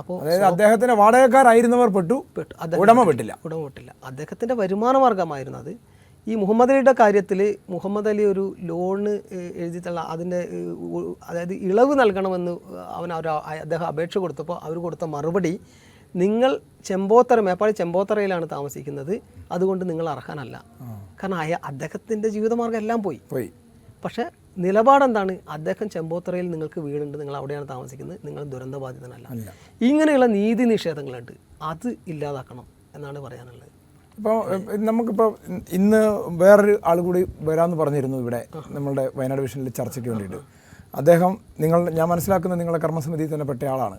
അപ്പോൾ അദ്ദേഹത്തിൻ്റെ വാടകക്കാരായിരുന്നവർ പെട്ടു, ഉടമ പെട്ടില്ല. അദ്ദേഹത്തിൻ്റെ വരുമാന മാർഗ്ഗമായിരുന്നു അത്. ഈ മുഹമ്മദ് അലിയുടെ കാര്യത്തിൽ മുഹമ്മദ് അലി ഒരു ലോണ് എഴുതി അതിൻ്റെ അതായത് ഇളവ് നൽകണമെന്ന് അദ്ദേഹം അപേക്ഷ കൊടുത്തപ്പോൾ അവർ കൊടുത്ത മറുപടി, നിങ്ങൾ മേപ്പാടി ചെമ്പോത്തറയിലാണ് താമസിക്കുന്നത്, അതുകൊണ്ട് നിങ്ങൾ അർഹനല്ല. കാരണം അദ്ദേഹത്തിൻ്റെ ജീവിതമാർഗ്ഗം എല്ലാം പോയി. പക്ഷേ നിലപാടെന്താണ്? അദ്ദേഹം ചെമ്പോത്തറയിൽ നിങ്ങൾക്ക് വീടുണ്ട്, നിങ്ങൾ അവിടെയാണ് താമസിക്കുന്നത്, നിങ്ങൾ ദുരന്തബാധിതനല്ല. ഇങ്ങനെയുള്ള നീതി നിഷേധങ്ങളുണ്ട്, അത് ഇല്ലാതാക്കണം എന്നാണ് പറയാനുള്ളത്. ഇപ്പോൾ നമുക്കിപ്പോൾ ഇന്ന് വേറൊരു ആൾ കൂടി വരാമെന്ന് പറഞ്ഞിരുന്നു ഇവിടെ നമ്മളുടെ വയനാട് വിഷനിൽ ചർച്ചയ്ക്ക് വേണ്ടിയിട്ട്. അദ്ദേഹം ഞാൻ മനസ്സിലാക്കുന്ന നിങ്ങളുടെ കർമ്മസമിതിയിൽ തന്നെ പെട്ട ആളാണ്.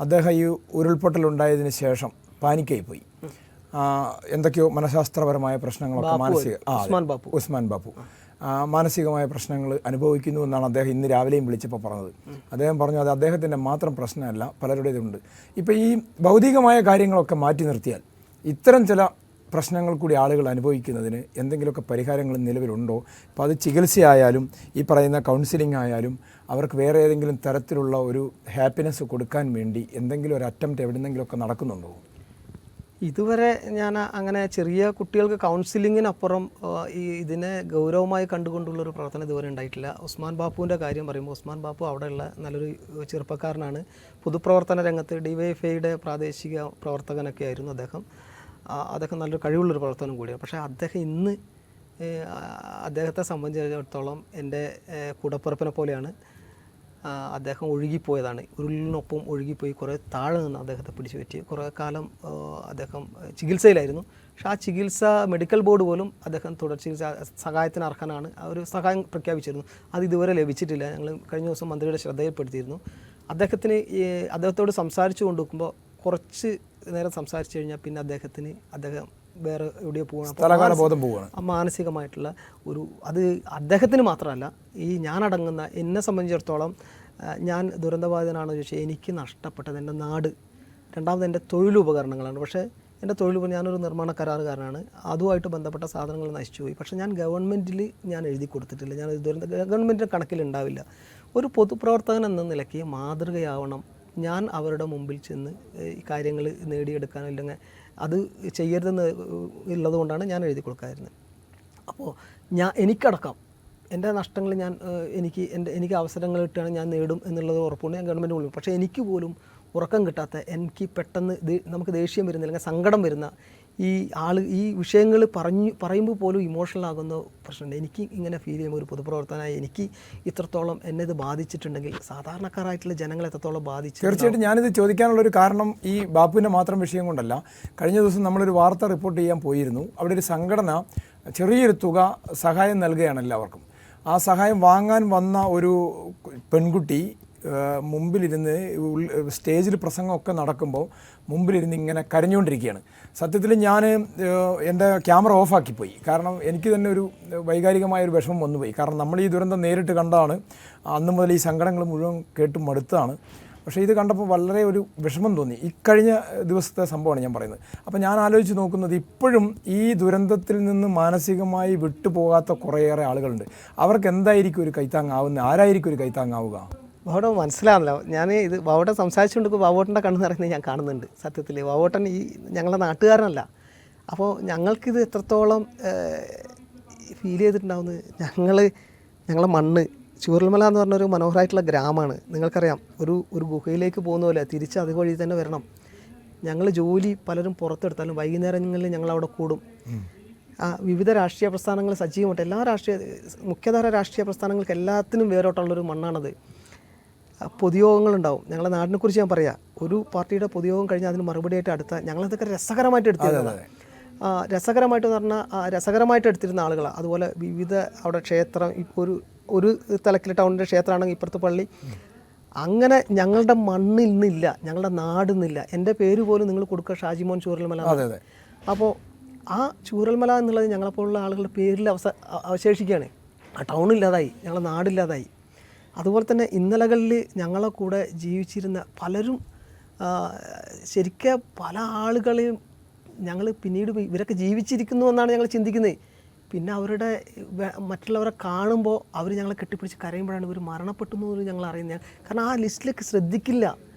അദ്ദേഹം ഈ ഉരുൾപൊട്ടലുണ്ടായതിന് ശേഷം പാനിക്കായി പോയി. എന്തൊക്കെയോ മനഃശാസ്ത്രപരമായ പ്രശ്നങ്ങളൊക്കെ ഉസ്മാൻ ബാപ്പു മാനസികമായ പ്രശ്നങ്ങൾ അനുഭവിക്കുന്നു എന്നാണ് അദ്ദേഹം ഇന്ന് രാവിലെയും വിളിച്ചപ്പോൾ പറഞ്ഞത്. അദ്ദേഹം പറഞ്ഞു അത് അദ്ദേഹത്തിൻ്റെ മാത്രം പ്രശ്നമല്ല, പലരുടേതുണ്ട്. ഇപ്പോൾ ഈ ഭൗതികമായ കാര്യങ്ങളൊക്കെ മാറ്റി നിർത്തിയാൽ ഇത്തരം ചില പ്രശ്നങ്ങൾ കൂടി ആളുകൾ അനുഭവിക്കുന്നതിന് എന്തെങ്കിലുമൊക്കെ പരിഹാരങ്ങൾ നിലവിലുണ്ടോ? അപ്പോൾ അത് ചികിത്സയായാലും ഈ പറയുന്ന കൗൺസിലിംഗ് ആയാലും അവർക്ക് വേറെ ഏതെങ്കിലും തരത്തിലുള്ള ഒരു ഹാപ്പിനെസ് കൊടുക്കാൻ വേണ്ടി എന്തെങ്കിലും ഒരു അറ്റംപ്റ്റ് എവിടെന്നെങ്കിലുമൊക്കെ നടക്കുന്നുണ്ടോ? ഇതുവരെ ഞാൻ അങ്ങനെ ചെറിയ കുട്ടികൾക്ക് കൗൺസിലിങ്ങിനപ്പുറം ഇതിനെ ഗൗരവമായി കണ്ടുകൊണ്ടുള്ളൊരു പ്രവർത്തനം ഇതുവരെ ഉണ്ടായിട്ടില്ല. ഉസ്മാൻ ബാപ്പുവിൻ്റെ കാര്യം പറയുമ്പോൾ ഉസ്മാൻ ബാപ്പു അവിടെയുള്ള നല്ലൊരു ചെറുപ്പക്കാരനാണ്. പൊതുപ്രവർത്തന രംഗത്ത് DYFIയുടെ പ്രാദേശിക പ്രവർത്തകനൊക്കെ ആയിരുന്നു അദ്ദേഹം. നല്ലൊരു കഴിവുള്ളൊരു പ്രവർത്തനം കൂടിയാണ്. പക്ഷേ അദ്ദേഹം ഇന്ന് അദ്ദേഹത്തെ സംബന്ധിച്ചിടത്തോളം എൻ്റെ കൂടപ്പിറപ്പിനെ പോലെയാണ്. അദ്ദേഹം ഒഴുകിപ്പോയതാണ്, ഉരുളിനൊപ്പം ഒഴുകിപ്പോയി. കുറേ താഴെ നിന്ന് അദ്ദേഹത്തെ പിടിച്ചു പറ്റി. കുറേ കാലം അദ്ദേഹം ചികിത്സയിലായിരുന്നു. പക്ഷേ ആ ചികിത്സ മെഡിക്കൽ ബോർഡ് പോലും അദ്ദേഹം തുടർ ചികിത്സ സഹായത്തിന് അർഹനാണ്, ഒരു സഹായം പ്രഖ്യാപിച്ചിരുന്നു. അത് ഇതുവരെ ലഭിച്ചിട്ടില്ല. ഞങ്ങൾ കഴിഞ്ഞ ദിവസം മന്ത്രിയുടെ ശ്രദ്ധയിൽപ്പെടുത്തിയിരുന്നു. അദ്ദേഹത്തോട് സംസാരിച്ചു കൊണ്ടുവെക്കുമ്പോൾ കുറച്ച് നേരം സംസാരിച്ചു കഴിഞ്ഞാൽ പിന്നെ അദ്ദേഹം വേറെ എവിടെയോ പോകണം. മാനസികമായിട്ടുള്ള അത് അദ്ദേഹത്തിന് മാത്രമല്ല, ഞാനടങ്ങുന്ന എന്നെ സംബന്ധിച്ചിടത്തോളം ഞാൻ ദുരന്തബാധിതനാണെന്ന് ചോദിച്ചാൽ എനിക്ക് നഷ്ടപ്പെട്ടത് എൻ്റെ നാട്, രണ്ടാമത് എൻ്റെ തൊഴിലുപകരണങ്ങളാണ്. പക്ഷേ എൻ്റെ ഞാനൊരു നിർമ്മാണ കരാറുകാരനാണ്. അതുമായിട്ട് ബന്ധപ്പെട്ട സാധനങ്ങൾ നശിച്ചുപോയി. പക്ഷേ ഞാൻ ഗവൺമെൻറ്റിൽ എഴുതി കൊടുത്തിട്ടില്ല. ഞാൻ ഗവൺമെൻറ്റിൻ്റെ കണക്കിലുണ്ടാവില്ല. ഒരു പൊതുപ്രവർത്തകൻ എന്ന നിലയ്ക്ക് മാതൃകയാവണം ഞാൻ അവരുടെ മുമ്പിൽ ചെന്ന് ഈ കാര്യങ്ങൾ നേടിയെടുക്കാൻ, അല്ലെങ്കിൽ അത് ചെയ്യരുതെന്ന് ഉള്ളതുകൊണ്ടാണ് ഞാൻ എഴുതി കൊടുക്കാതിരുന്നത്. അപ്പോൾ എനിക്കടക്കം എൻ്റെ നഷ്ടങ്ങൾ എനിക്ക് അവസരങ്ങൾ കിട്ടുകയാണെങ്കിൽ ഞാൻ നേടും എന്നുള്ളത് ഉറപ്പുണ്ട്. ഞാൻ ഗവൺമെൻറ് വിളിക്കും. പക്ഷേ എനിക്ക് പോലും ഉറക്കം കിട്ടാത്ത, എനിക്ക് പെട്ടെന്ന് നമുക്ക് ദേഷ്യം വരുന്ന അല്ലെങ്കിൽ സങ്കടം വരുന്ന ഈ വിഷയങ്ങൾ പറയുമ്പോൾ പോലും ഇമോഷണൽ ആകുന്ന പ്രശ്നമുണ്ട്. എനിക്ക് ഇങ്ങനെ ഫീൽ ചെയ്യുമ്പോൾ ഒരു പൊതുപ്രവർത്തകനായി എനിക്ക് ഇത്രത്തോളം എന്നെ ഇത് ബാധിച്ചിട്ടുണ്ടെങ്കിൽ സാധാരണക്കാരായിട്ടുള്ള ജനങ്ങളെ എത്രത്തോളം ബാധിച്ചു. തീർച്ചയായിട്ടും ഞാനിത് ചോദിക്കാനുള്ളൊരു കാരണം ഈ ബാപ്പുവിൻ്റെ മാത്രം വിഷയം കൊണ്ടല്ല. കഴിഞ്ഞ ദിവസം നമ്മളൊരു വാർത്ത റിപ്പോർട്ട് ചെയ്യാൻ പോയിരുന്നു. അവിടെ ഒരു സംഘടന ചെറിയൊരു തുക സഹായം നൽകുകയാണ് എല്ലാവർക്കും. ആ സഹായം വാങ്ങാൻ വന്ന ഒരു പെൺകുട്ടി മുമ്പിലിരുന്ന് സ്റ്റേജിൽ പ്രസംഗമൊക്കെ നടക്കുമ്പോൾ മുമ്പിലിരുന്ന് ഇങ്ങനെ കരഞ്ഞുകൊണ്ടിരിക്കുകയാണ്. സത്യത്തിൽ ഞാൻ എൻ്റെ ക്യാമറ ഓഫാക്കിപ്പോയി. കാരണം എനിക്ക് തന്നെ ഒരു വൈകാരികമായൊരു വിഷമം വന്നുപോയി. കാരണം നമ്മൾ ഈ ദുരന്തം നേരിട്ട് കണ്ടാണ്. അന്ന് മുതൽ ഈ സങ്കടങ്ങൾ മുഴുവൻ കേട്ട് മടുത്തതാണ്. പക്ഷേ ഇത് കണ്ടപ്പോൾ വളരെ ഒരു വിഷമം തോന്നി. ഇക്കഴിഞ്ഞ ദിവസത്തെ സംഭവമാണ് ഞാൻ പറയുന്നത്. അപ്പോൾ ഞാൻ ആലോചിച്ച് നോക്കുന്നത്, ഇപ്പോഴും ഈ ദുരന്തത്തിൽ നിന്ന് മാനസികമായി വിട്ടുപോകാത്ത കുറേയേറെ ആളുകളുണ്ട്. അവർക്ക് എന്തായിരിക്കും ഒരു കൈത്താങ്ങാവുന്നത്? ആരായിരിക്കും ഒരു കൈത്താങ്ങാവുക? ബാബോട്ടൻ മനസ്സിലാണല്ലോ. ഞാൻ ബാബോട്ടൻ സംസാരിച്ചുകൊണ്ടിരിക്കുമ്പോൾ ബാബോട്ടൻ്റെ കണ്ണ് നിറയുന്നത് ഞാൻ കാണുന്നുണ്ട്. സത്യത്തിൽ ബാബോട്ടൻ ഞങ്ങളുടെ നാട്ടുകാരനല്ല. അപ്പോൾ ഞങ്ങൾക്കിത് എത്രത്തോളം ഫീൽ ചെയ്തിട്ടുണ്ടാവുന്നത്, ഞങ്ങളെ മണ്ണ് ചൂരൽമല എന്ന് പറഞ്ഞൊരു മനോഹരമായിട്ടുള്ള ഗ്രാമമാണ്. നിങ്ങൾക്കറിയാം, ഒരു ഗുഹയിലേക്ക് പോകുന്ന പോലെ തിരിച്ച് അതുവഴി തന്നെ വരണം. ഞങ്ങൾ ജോലി പലരും പുറത്തെടുത്താലും വൈകുന്നേരങ്ങളിൽ ഞങ്ങളവിടെ കൂടും. വിവിധ രാഷ്ട്രീയ പ്രസ്ഥാനങ്ങൾ സജീവമായിട്ട് മുഖ്യധാര രാഷ്ട്രീയ പ്രസ്ഥാനങ്ങൾക്ക് എല്ലാത്തിനും വേരോട്ടുള്ളൊരു മണ്ണാണത്. പൊതുയോഗങ്ങളുണ്ടാവും. ഞങ്ങളുടെ നാടിനെക്കുറിച്ച് ഞാൻ പറയാം. ഒരു പാർട്ടിയുടെ പൊതുയോഗം കഴിഞ്ഞാൽ അതിന് മറുപടിയായിട്ട് ഞങ്ങളതൊക്കെ രസകരമായിട്ട് എടുത്തിരുന്നത്. രസകരമായിട്ടെന്ന് പറഞ്ഞാൽ രസകരമായിട്ട് എടുത്തിരുന്ന ആളുകളാണ്. അതുപോലെ വിവിധ അവിടെ ക്ഷേത്രം, ഇപ്പോൾ ഒരു തലക്കിൽ ടൗണിൻ്റെ ക്ഷേത്രമാണെങ്കിൽ ഇപ്പുറത്ത് പള്ളി, അങ്ങനെ ഞങ്ങളുടെ മണ്ണിൽ നിന്നില്ല, ഞങ്ങളുടെ നാടിൽ നിന്നില്ല. എൻ്റെ പേര് പോലും നിങ്ങൾ കൊടുക്കുക ഷാജിമോൻ ചൂരൽമല. അപ്പോൾ ആ ചൂരൽമല എന്നുള്ളത് ഞങ്ങളെപ്പോലുള്ള ആളുകളുടെ പേരിൽ അവശേഷിക്കുകയാണ്. ആ ടൗണില്ലാതായി, ഞങ്ങളുടെ നാടില്ലാതായി. അതുപോലെ തന്നെ ഇന്നലകളിൽ ഞങ്ങളെ കൂടെ ജീവിച്ചിരുന്ന പലരും, ശരിക്കും പല ആളുകളെയും ഞങ്ങൾ പിന്നീട് ഇവരൊക്കെ ജീവിച്ചിരിക്കുന്നു എന്നാണ് ഞങ്ങൾ ചിന്തിക്കുന്നത്. പിന്നെ മറ്റുള്ളവരെ കാണുമ്പോൾ അവർ ഞങ്ങളെ കെട്ടിപ്പിടിച്ച് കരയുമ്പോഴാണ് ഇവർ മരണപ്പെട്ടു എന്ന് ഞങ്ങൾ അറിയുന്നത്. കാരണം ആ ലിസ്റ്റിലേക്ക് ശ്രദ്ധിക്കില്ല.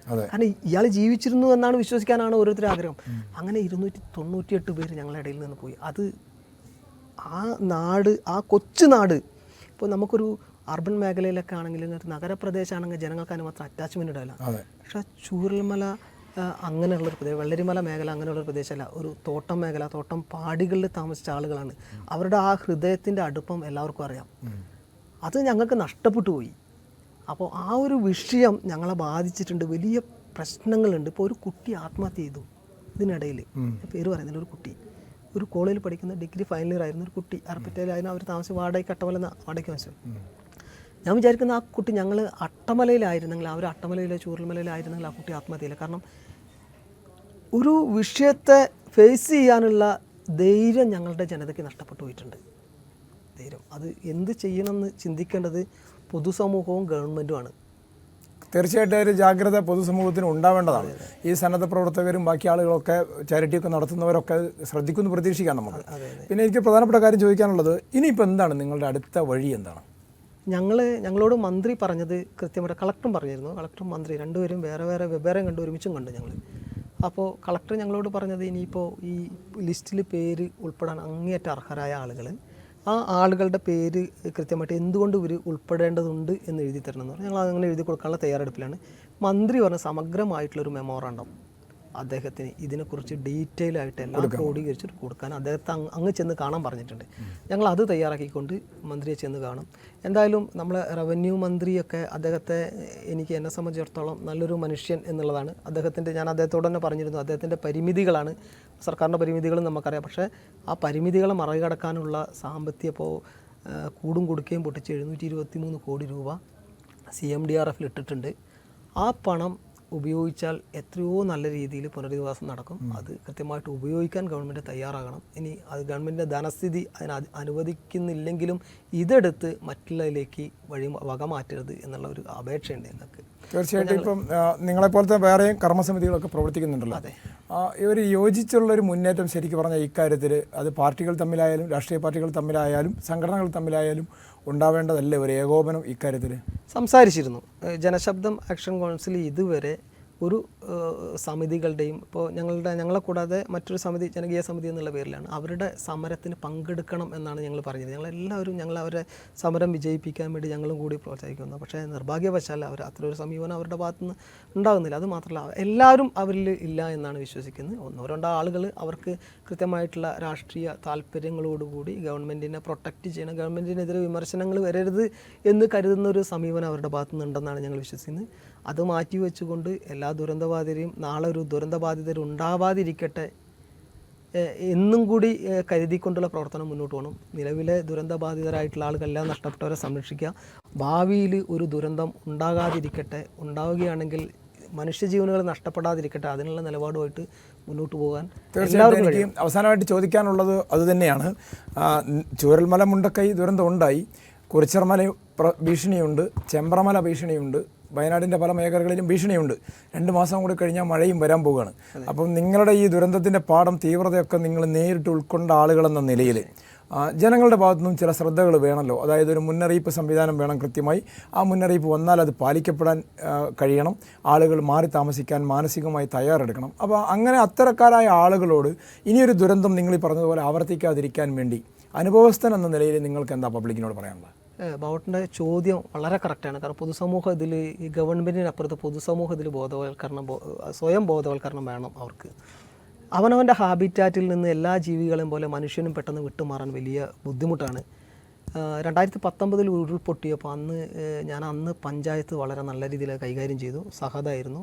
കാരണം ഇയാൾ ജീവിച്ചിരുന്നു എന്നാണ് വിശ്വസിക്കാനാണ് ഓരോരുത്തരും ആഗ്രഹം. അങ്ങനെ 298 പേര് ഞങ്ങളുടെ ഇടയിൽ നിന്ന് പോയി. അത് ആ കൊച്ചു നാട്, ഇപ്പോൾ നമുക്കൊരു അർബൻ മേഖലയിലൊക്കെ ആണെങ്കിൽ, നഗരപ്രദേശമാണെങ്കിൽ ജനങ്ങൾക്ക് അതിന് മാത്രം അറ്റാച്ച്മെൻ്റ് ഇടാല്ല. പക്ഷേ ചൂരൽമല അങ്ങനെയുള്ളൊരു പ്രദേശം, വെള്ളരിമല മേഖല അങ്ങനെയുള്ളൊരു പ്രദേശമല്ല. ഒരു തോട്ടം മേഖല, തോട്ടം പാടികളിൽ താമസിച്ച ആളുകളാണ്. അവരുടെ ആ ഹൃദയത്തിൻ്റെ അടുപ്പം എല്ലാവർക്കും അറിയാം. അത് ഞങ്ങൾക്ക് നഷ്ടപ്പെട്ടു പോയി. അപ്പോൾ ആ ഒരു വിഷയം ഞങ്ങളെ ബാധിച്ചിട്ടുണ്ട്. വലിയ പ്രശ്നങ്ങളുണ്ട്. ഇപ്പോൾ ഒരു കുട്ടി ആത്മഹത്യ ചെയ്തു ഇതിനിടയിൽ. പേര് പറയുന്നില്ല. ഒരു കുട്ടി, ഒരു കോളേജിൽ പഠിക്കുന്ന ഡിഗ്രി ഫൈനൽ ഇയർ ആയിരുന്ന ഒരു കുട്ടി, അർപ്പറ്റയിലായിരുന്നു അവർ താമസിച്ച്. വാടകയ്ക്ക് വാടകയ്ക്ക് താമസിച്ചു. ഞാൻ വിചാരിക്കുന്ന ആ കുട്ടി ഞങ്ങൾ അട്ടമലയിലായിരുന്നെങ്കിൽ, അവർ അട്ടമലയിലോ ചൂരൽമലയിലായിരുന്നെങ്കിൽ ആ കുട്ടി ആത്മഹത്യയില്ല. കാരണം ഒരു വിഷയത്തെ ഫേസ് ചെയ്യാനുള്ള ധൈര്യം ഞങ്ങളുടെ ജനതയ്ക്ക് നഷ്ടപ്പെട്ടു പോയിട്ടുണ്ട്. ധൈര്യം, അത് എന്ത് ചെയ്യണമെന്ന് ചിന്തിക്കേണ്ടത് പൊതുസമൂഹവും ഗവൺമെൻറ്റുമാണ്. തീർച്ചയായിട്ടും ഒരു ജാഗ്രത പൊതുസമൂഹത്തിന് ഉണ്ടാവേണ്ടതാണ്. ഈ സന്നദ്ധ പ്രവർത്തകരും ബാക്കി ആളുകളൊക്കെ ചാരിറ്റിയൊക്കെ നടത്തുന്നവരൊക്കെ ശ്രദ്ധിക്കുമെന്ന് പ്രതീക്ഷിക്കാം നമുക്ക്. പിന്നെ എനിക്ക് പ്രധാനപ്പെട്ട കാര്യം ചോദിക്കാനുള്ളത്, ഇനിയിപ്പോൾ എന്താണ് നിങ്ങളുടെ അടുത്ത വഴി എന്താണ്? ഞങ്ങളോട് മന്ത്രി പറഞ്ഞത് കൃത്യമായിട്ട് കളക്ടറും പറഞ്ഞിരുന്നു. കളക്ടറും മന്ത്രി രണ്ടുപേരും വെവ്വേറെ കണ്ട് ഒരുമിച്ചും കണ്ടു ഞങ്ങൾ. അപ്പോൾ കളക്ടർ ഞങ്ങളോട് പറഞ്ഞത് ഇനിയിപ്പോൾ ഈ ലിസ്റ്റിൽ പേര് ഉൾപ്പെടാൻ അങ്ങേയറ്റ അർഹരായ ആളുകൾ, ആ ആളുകളുടെ പേര് കൃത്യമായിട്ട് എന്തുകൊണ്ട് ഇവർ ഉൾപ്പെടേണ്ടതുണ്ട് എന്ന് എഴുതി തരണം എന്ന് പറഞ്ഞു. ഞങ്ങൾ അങ്ങനെ എഴുതി കൊടുക്കാനുള്ള തയ്യാറെടുപ്പിലാണ്. മന്ത്രി പറഞ്ഞ സമഗ്രമായിട്ടുള്ളൊരു മെമ്മോറാണ്ടം അദ്ദേഹത്തിന് ഇതിനെക്കുറിച്ച് ഡീറ്റെയിൽ ആയിട്ട് എല്ലാം ക്രോഡീകരിച്ചിട്ട് കൊടുക്കാൻ അദ്ദേഹത്തെ അങ്ങ് ചെന്ന് കാണാൻ പറഞ്ഞിട്ടുണ്ട്. ഞങ്ങൾ അത് തയ്യാറാക്കിക്കൊണ്ട് മന്ത്രിയെ ചെന്ന് കാണും. എന്തായാലും നമ്മളെ റവന്യൂ മന്ത്രിയൊക്കെ അദ്ദേഹത്തെ എന്നെ സംബന്ധിച്ചിടത്തോളം നല്ലൊരു മനുഷ്യൻ എന്നുള്ളതാണ്. ഞാൻ അദ്ദേഹത്തോട് തന്നെ പറഞ്ഞിരുന്നു, അദ്ദേഹത്തിൻ്റെ പരിമിതികളാണ്, സർക്കാരിൻ്റെ പരിമിതികളും നമുക്കറിയാം. പക്ഷേ ആ പരിമിതികളെ മറികടക്കാനുള്ള സാമ്പത്തിക കൂടും കൊടുക്കുകയും പൊട്ടിച്ച് 723 കോടി രൂപ CMDRFൽ ഇട്ടിട്ടുണ്ട്. ആ പണം ഉപയോഗിച്ചാൽ എത്രയോ നല്ല രീതിയിൽ പുനരധിവാസം നടക്കും. അത് കൃത്യമായിട്ട് ഉപയോഗിക്കാൻ ഗവൺമെൻറ് തയ്യാറാകണം. ഇനി അത് ഗവൺമെൻറ്റിൻ്റെ ധനസ്ഥിതി അനുവദിക്കുന്നില്ലെങ്കിലും ഇതെടുത്ത് മറ്റുള്ളതിലേക്ക് വക മാറ്റരുത് എന്നുള്ള ഒരു അപേക്ഷയുണ്ട് ഞങ്ങൾക്ക്. തീർച്ചയായിട്ടും ഇപ്പം നിങ്ങളെപ്പോലത്തെ വേറെയും കർമ്മസമിതികളൊക്കെ പ്രവർത്തിക്കുന്നുണ്ടല്ലോ. ഒരു യോജിച്ചുള്ളൊരു മുന്നേറ്റം ശരിക്കും പറഞ്ഞാൽ ഇക്കാര്യത്തിൽ അത് പാർട്ടികൾ തമ്മിലായാലും രാഷ്ട്രീയ പാർട്ടികൾ തമ്മിലായാലും സംഘടനകൾ തമ്മിലായാലും ഉണ്ടാവേണ്ടതല്ലേ ഒരു ഏകോപനം ഇക്കാര്യത്തിൽ? സംസാരിച്ചിരുന്നു. ജനശബ്ദം ആക്ഷൻ കൗൺസിൽ ഇതുവരെ ഒരു സമിതികളുടെയും ഇപ്പോൾ ഞങ്ങളെ കൂടാതെ മറ്റൊരു സമിതി ജനകീയ സമിതി എന്നുള്ള പേരിലാണ് അവരുടെ സമരത്തിന് പങ്കെടുക്കണം എന്നാണ് ഞങ്ങൾ പറഞ്ഞത്. ഞങ്ങൾ അവരെ സമരം വിജയിപ്പിക്കാൻ വേണ്ടി ഞങ്ങളും കൂടി പ്രോത്സാഹിക്കുന്നു. പക്ഷേ നിർഭാഗ്യവശാൽ അത്രയൊരു സമീപനം അവരുടെ ഭാഗത്തുനിന്ന് ഉണ്ടാകുന്നില്ല. അത് മാത്രമല്ല എല്ലാവരും അവരിൽ ഇല്ല എന്നാണ് വിശ്വസിക്കുന്നത്. ഒന്നോ രണ്ടോ ആളുകൾ അവർക്ക് കൃത്യമായിട്ടുള്ള രാഷ്ട്രീയ താല്പര്യങ്ങളോടുകൂടി ഗവൺമെൻറ്റിനെ പ്രൊട്ടക്റ്റ് ചെയ്യണം, ഗവൺമെൻറ്റിനെതിരെ വിമർശനങ്ങൾ വരരുത് എന്ന് കരുതുന്ന ഒരു സമീപനം അവരുടെ ഭാഗത്തുനിന്നുണ്ടെന്നാണ് ഞങ്ങൾ വിശ്വസിക്കുന്നത്. അത് മാറ്റിവെച്ചുകൊണ്ട് എല്ലാ ദുരന്തബാധിതരെയും നാളെ ഒരു ദുരന്തബാധിതരുണ്ടാവാതിരിക്കട്ടെ എന്നും കൂടി കരുതിക്കൊണ്ടുള്ള പ്രവർത്തനം മുന്നോട്ട് പോകണം. നിലവിലെ ദുരന്തബാധിതരായിട്ടുള്ള ആളുകളെല്ലാം നഷ്ടപ്പെട്ടവരെ സംരക്ഷിക്കുക. ഭാവിയിൽ ഒരു ദുരന്തം ഉണ്ടാകാതിരിക്കട്ടെ, ഉണ്ടാവുകയാണെങ്കിൽ മനുഷ്യജീവനുകൾ നഷ്ടപ്പെടാതിരിക്കട്ടെ, അതിനുള്ള നിലപാടുമായിട്ട് മുന്നോട്ട് പോകാൻ തീർച്ചയായിട്ടും എനിക്ക് അവസാനമായിട്ട് ചോദിക്കാനുള്ളത് അതുതന്നെയാണ്. ചൂരൽമല മുണ്ടക്കൈ ദുരന്തം ഉണ്ടായി, കുറിച്ചർമല ഭീഷണിയുണ്ട്, ചെമ്പ്രമല ഭീഷണിയുണ്ട്, വയനാടിൻ്റെ പല മേഖലകളിലും ഭീഷണിയുണ്ട്. 2 മാസം കൂടി കഴിഞ്ഞാൽ മഴയും വരാൻ പോവുകയാണ്. അപ്പം നിങ്ങളുടെ ഈ ദുരന്തത്തിൻ്റെ പാഠം തീവ്രതയൊക്കെ നിങ്ങൾ നേരിട്ട് ഉൾക്കൊണ്ട ആളുകളെന്ന നിലയിൽ ജനങ്ങളുടെ ഭാഗത്തുനിന്നും ചില ശ്രദ്ധകൾ വേണമല്ലോ. അതായത് ഒരു മുന്നറിയിപ്പ് സംവിധാനം വേണം കൃത്യമായി. ആ മുന്നറിയിപ്പ് വന്നാൽ അത് പാലിക്കപ്പെടാൻ കഴിയണം. ആളുകൾ മാറി താമസിക്കാൻ മാനസികമായി തയ്യാറെടുക്കണം. അപ്പോൾ അങ്ങനെ അത്തരക്കാരായ ആളുകളോട് ഇനിയൊരു ദുരന്തം നിങ്ങൾ ഈ പറഞ്ഞതുപോലെ ആവർത്തിക്കാതിരിക്കാൻ വേണ്ടി അനുഭവസ്ഥൻ എന്ന നിലയിൽ നിങ്ങൾക്ക് എന്താ പബ്ലിക്കിനോട് പറയാനുള്ളത്? ബാവട്ടിൻ്റെ ചോദ്യം വളരെ കറക്റ്റാണ്. കാരണം പൊതുസമൂഹം ഇതിൽ ഈ ഗവൺമെൻറ്റിനപ്പുറത്ത് പൊതുസമൂഹം ഇതിൽ സ്വയം ബോധവൽക്കരണം വേണം. അവർക്ക് അവനവൻ്റെ ഹാബിറ്റാറ്റിൽ നിന്ന് എല്ലാ ജീവികളെയും പോലെ മനുഷ്യനും പെട്ടെന്ന് വിട്ടുമാറാൻ വലിയ ബുദ്ധിമുട്ടാണ്. 2019 ഉരുൾപൊട്ടിയപ്പോൾ അന്ന് പഞ്ചായത്ത് വളരെ നല്ല രീതിയിൽ കൈകാര്യം ചെയ്തു. സഹതായിരുന്നു.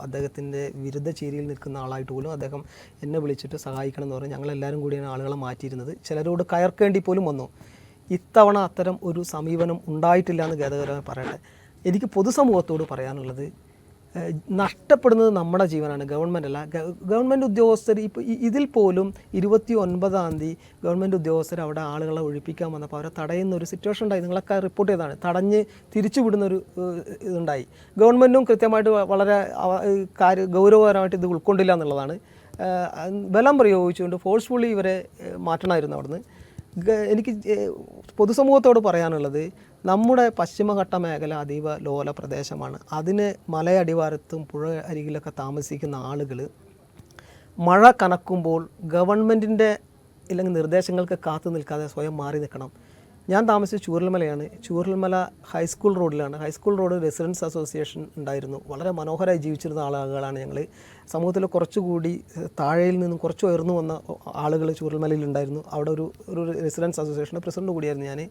അദ്ദേഹത്തിൻ്റെ വിരുദ്ധ ചേരിയിൽ നിൽക്കുന്ന ആളായിട്ട് പോലും അദ്ദേഹം എന്നെ വിളിച്ചിട്ട് സഹായിക്കണം എന്ന് പറഞ്ഞ് ഞങ്ങളെല്ലാവരും കൂടിയാണ് ആളുകളെ മാറ്റിയിരുന്നത്. ചിലരോട് കയർക്കേണ്ടി പോലും വന്നു. ഇത്തവണ അത്തരം ഒരു സമീപനം ഉണ്ടായിട്ടില്ല എന്ന് ഖേദകരമായി പറയട്ടെ. എനിക്ക് പൊതുസമൂഹത്തോട് പറയാനുള്ളത്, നഷ്ടപ്പെടുന്നത് നമ്മുടെ ജീവനാണ്, ഗവൺമെൻറ് അല്ല. ഗവൺമെൻറ് ഉദ്യോഗസ്ഥർ ഇപ്പോൾ ഇതിൽ പോലും 29-ാം തീയതി ഗവൺമെൻറ് ഉദ്യോഗസ്ഥർ അവിടെ ആളുകളെ ഒഴിപ്പിക്കാൻ വന്നപ്പോൾ അവരെ തടയുന്ന ഒരു സിറ്റുവേഷൻ ഉണ്ടായി. നിങ്ങളൊക്കെ റിപ്പോർട്ട് ചെയ്തതാണ്. തടഞ്ഞ് തിരിച്ചു വിടുന്നൊരു ഇതുണ്ടായി. ഗവൺമെൻറ്റും കൃത്യമായിട്ട് വളരെ ഗൗരവപരമായിട്ട് ഇത് ഉൾക്കൊണ്ടില്ല എന്നുള്ളതാണ്. ബലം പ്രയോഗിച്ചുകൊണ്ട് ഫോഴ്സ്ഫുള്ളി ഇവരെ മാറ്റണമായിരുന്നു അവിടുന്ന്. എനിക്ക് പൊതുസമൂഹത്തോട് പറയാനുള്ളത്, നമ്മുടെ പശ്ചിമഘട്ട മേഖല അതീവ ലോല പ്രദേശമാണ്. അതിന് മലയടിവാരത്തും പുഴ അരികിലൊക്കെ താമസിക്കുന്ന ആളുകൾ മഴ കനക്കുമ്പോൾ ഗവൺമെൻറ്റിൻ്റെ ഇല്ലെങ്കിൽ നിർദ്ദേശങ്ങൾക്ക് കാത്തു നിൽക്കാതെ സ്വയം മാറി നിൽക്കണം. ഞാൻ താമസിച്ച ചൂരൽമലയാണ്. ചൂരൽമല ഹൈസ്കൂൾ റോഡിലാണ്. ഹൈസ്കൂൾ റോഡ് റെസിഡൻസ് അസോസിയേഷൻ ഉണ്ടായിരുന്നു. വളരെ മനോഹരമായി ജീവിച്ചിരുന്ന ആളുകളാണ് ഞങ്ങൾ. സമൂഹത്തിൽ കുറച്ചുകൂടി താഴെയിൽ നിന്നും കുറച്ച് ഉയർന്നു വന്ന ആളുകൾ ചൂരൽമലയിൽ ഉണ്ടായിരുന്നു. അവിടെ ഒരു റെസിഡൻസ് അസോസിയേഷൻ്റെ പ്രസിഡന്റ് കൂടിയായിരുന്നു ഞാൻ.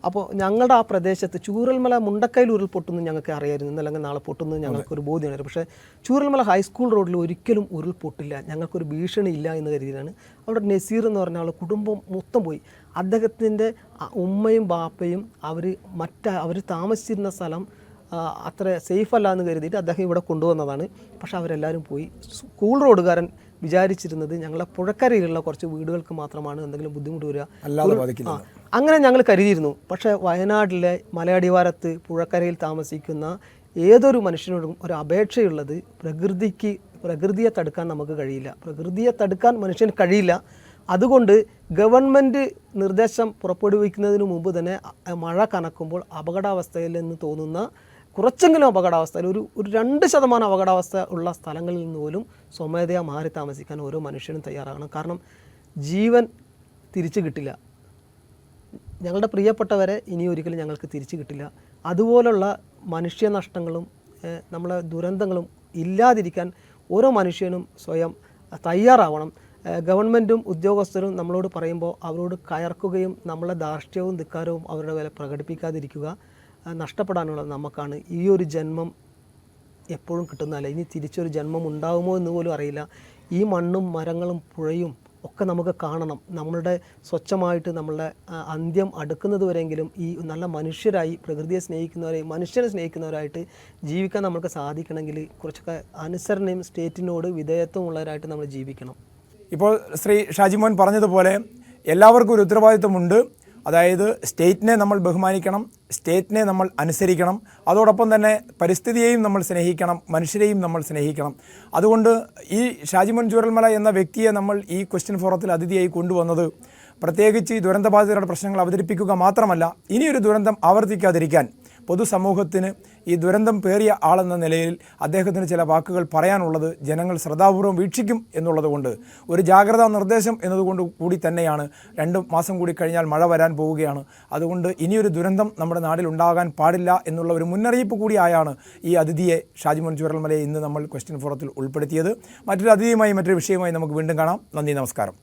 അപ്പോൾ ഞങ്ങളുടെ ആ പ്രദേശത്ത് ചൂരൽമല മുണ്ടക്കൈയിൽ ഉരുൾപൊട്ടുന്നു ഞങ്ങൾക്ക് അറിയായിരുന്നു. ഇന്നല്ലെങ്കിൽ നാളെ പൊട്ടുന്നത് ഞങ്ങൾക്കൊരു ബോധ്യമായിരുന്നു. പക്ഷേ ചൂരൽമല ഹൈസ്കൂൾ റോഡിൽ ഒരിക്കലും ഉരുൾപൊട്ടില്ല, ഞങ്ങൾക്കൊരു ഭീഷണി ഇല്ല എന്ന് കരുതിയാണ്. അവിടെ നസീർ എന്ന് പറഞ്ഞ ആൾ കുടുംബം മൊത്തം പോയി. അദ്ദേഹത്തിൻ്റെ ഉമ്മയും ബാപ്പയും അവർ താമസിച്ചിരുന്ന സ്ഥലം അത്ര സേഫ് അല്ല എന്ന് കരുതിയിട്ട് അദ്ദേഹം ഇവിടെ കൊണ്ടുവന്നതാണ്. പക്ഷേ അവരെല്ലാവരും പോയി. സ്കൂൾ റോഡുകാരൻ വിചാരിച്ചിരുന്നത് ഞങ്ങളെ പുഴക്കരയിലുള്ള കുറച്ച് വീടുകൾക്ക് മാത്രമാണ് എന്തെങ്കിലും ബുദ്ധിമുട്ട് വരിക, അങ്ങനെ ഞങ്ങൾ കരുതിയിരുന്നു. പക്ഷേ വയനാട്ടിലെ മലയടിവാരത്ത് പുഴക്കരയിൽ താമസിക്കുന്ന ഏതൊരു മനുഷ്യനോടും ഒരു അപേക്ഷയുള്ളത്, പ്രകൃതിയെ തടുക്കാൻ നമുക്ക് കഴിയില്ല. പ്രകൃതിയെ തടുക്കാൻ മനുഷ്യന് കഴിയില്ല. അതുകൊണ്ട് ഗവൺമെൻറ് നിർദ്ദേശം പുറപ്പെടുവിക്കുന്നതിന് മുമ്പ് തന്നെ മഴ കനക്കുമ്പോൾ അപകടാവസ്ഥയിൽ നിന്ന് തോന്നുന്ന കുറച്ചെങ്കിലും അപകടാവസ്ഥയിൽ ഒരു 2% അപകടാവസ്ഥ ഉള്ള സ്ഥലങ്ങളിൽ നിന്ന് പോലും സ്വമേധയാ മാറി താമസിക്കാൻ ഓരോ മനുഷ്യനും തയ്യാറാകണം. കാരണം ജീവൻ തിരിച്ചു കിട്ടില്ല. ഞങ്ങളുടെ പ്രിയപ്പെട്ടവരെ ഇനി ഒരിക്കലും ഞങ്ങൾക്ക് തിരിച്ചു കിട്ടില്ല. അതുപോലുള്ള മനുഷ്യനഷ്ടങ്ങളും നമ്മളെ ദുരന്തങ്ങളും ഇല്ലാതിരിക്കാൻ ഓരോ മനുഷ്യനും സ്വയം തയ്യാറാവണം. ഗവൺമെൻറ്റും ഉദ്യോഗസ്ഥരും നമ്മളോട് പറയുമ്പോൾ അവരോട് കയർക്കുകയും നമ്മളെ ധാർഷ്ട്യവും ധിക്കാരവും അവരുടെ മേലെ പ്രകടിപ്പിക്കാതിരിക്കുക. നഷ്ടപ്പെടാനുള്ളത് നമുക്കാണ്. ഈ ഒരു ജന്മം എപ്പോഴും കിട്ടുന്നതല്ല. ഇനി തിരിച്ചൊരു ജന്മം ഉണ്ടാകുമോ എന്ന് പോലും അറിയില്ല. ഈ മണ്ണും മരങ്ങളും പുഴയും ഒക്കെ നമുക്ക് കാണണം. നമ്മളുടെ സ്വച്ഛമായിട്ട് നമ്മളുടെ അന്ത്യം അടുക്കുന്നത് വരെയെങ്കിലും ഈ നല്ല മനുഷ്യരായി, പ്രകൃതിയെ സ്നേഹിക്കുന്നവരെയും മനുഷ്യനെ സ്നേഹിക്കുന്നവരായിട്ട് ജീവിക്കാൻ നമുക്ക് സാധിക്കണമെങ്കിൽ കുറച്ചൊക്കെ അനുസരണയും സ്റ്റേറ്റിനോട് വിധേയത്വം ഉള്ളവരായിട്ട് നമ്മൾ ജീവിക്കണം. ഇപ്പോൾ ശ്രീ ഷാജിമോൻ പറഞ്ഞതുപോലെ എല്ലാവർക്കും ഒരു ഉത്തരവാദിത്വമുണ്ട്. അതായത് സ്റ്റേറ്റിനെ നമ്മൾ ബഹുമാനിക്കണം, സ്റ്റേറ്റിനെ നമ്മൾ അനുസരിക്കണം, അതോടൊപ്പം തന്നെ പരിസ്ഥിതിയെയും നമ്മൾ സ്നേഹിക്കണം, മനുഷ്യരെയും നമ്മൾ സ്നേഹിക്കണം. അതുകൊണ്ട് ഈ ഷാജിമോൻ ചൂരൽമല എന്ന വ്യക്തിയെ നമ്മൾ ഈ ക്വസ്റ്റ്യൻ ഫോറത്തിൽ അതിഥിയായി കൊണ്ടുവന്നത് പ്രത്യേകിച്ച് ഈ ദുരന്തബാധിതരുടെ പ്രശ്നങ്ങൾ അവതരിപ്പിക്കുക മാത്രമല്ല, ഇനിയൊരു ദുരന്തം ആവർത്തിക്കാതിരിക്കാൻ പൊതുസമൂഹത്തിന് ഈ ദുരന്തം പേറിയ ആളെന്ന നിലയിൽ അദ്ദേഹത്തിന് ചില വാക്കുകൾ പറയാനുള്ളത് ജനങ്ങൾ ശ്രദ്ധാപൂർവ്വം വീക്ഷിക്കും എന്നുള്ളതുകൊണ്ട് ഒരു ജാഗ്രതാ നിർദ്ദേശം എന്നതുകൊണ്ട് കൂടി തന്നെയാണ്. 2 മാസം കൂടി കഴിഞ്ഞാൽ മഴ വരാൻ പോവുകയാണ്. അതുകൊണ്ട് ഇനിയൊരു ദുരന്തം നമ്മുടെ നാട്ടിൽ ഉണ്ടാകാൻ പാടില്ല എന്നുള്ള ഒരു മുന്നറിയിപ്പ് കൂടിയായാണ് ഈ അതിഥിയെ ഷാജിമോൻ ചൂരൽമലയെ ഇന്ന് നമ്മൾ ക്വസ്റ്റ്യൻ ഫോറത്തിൽ ഉൾപ്പെടുത്തിയത്. മറ്റൊരു അതിഥിയുമായി മറ്റൊരു വിഷയമായി നമുക്ക് വീണ്ടും കാണാം. നന്ദി, നമസ്കാരം.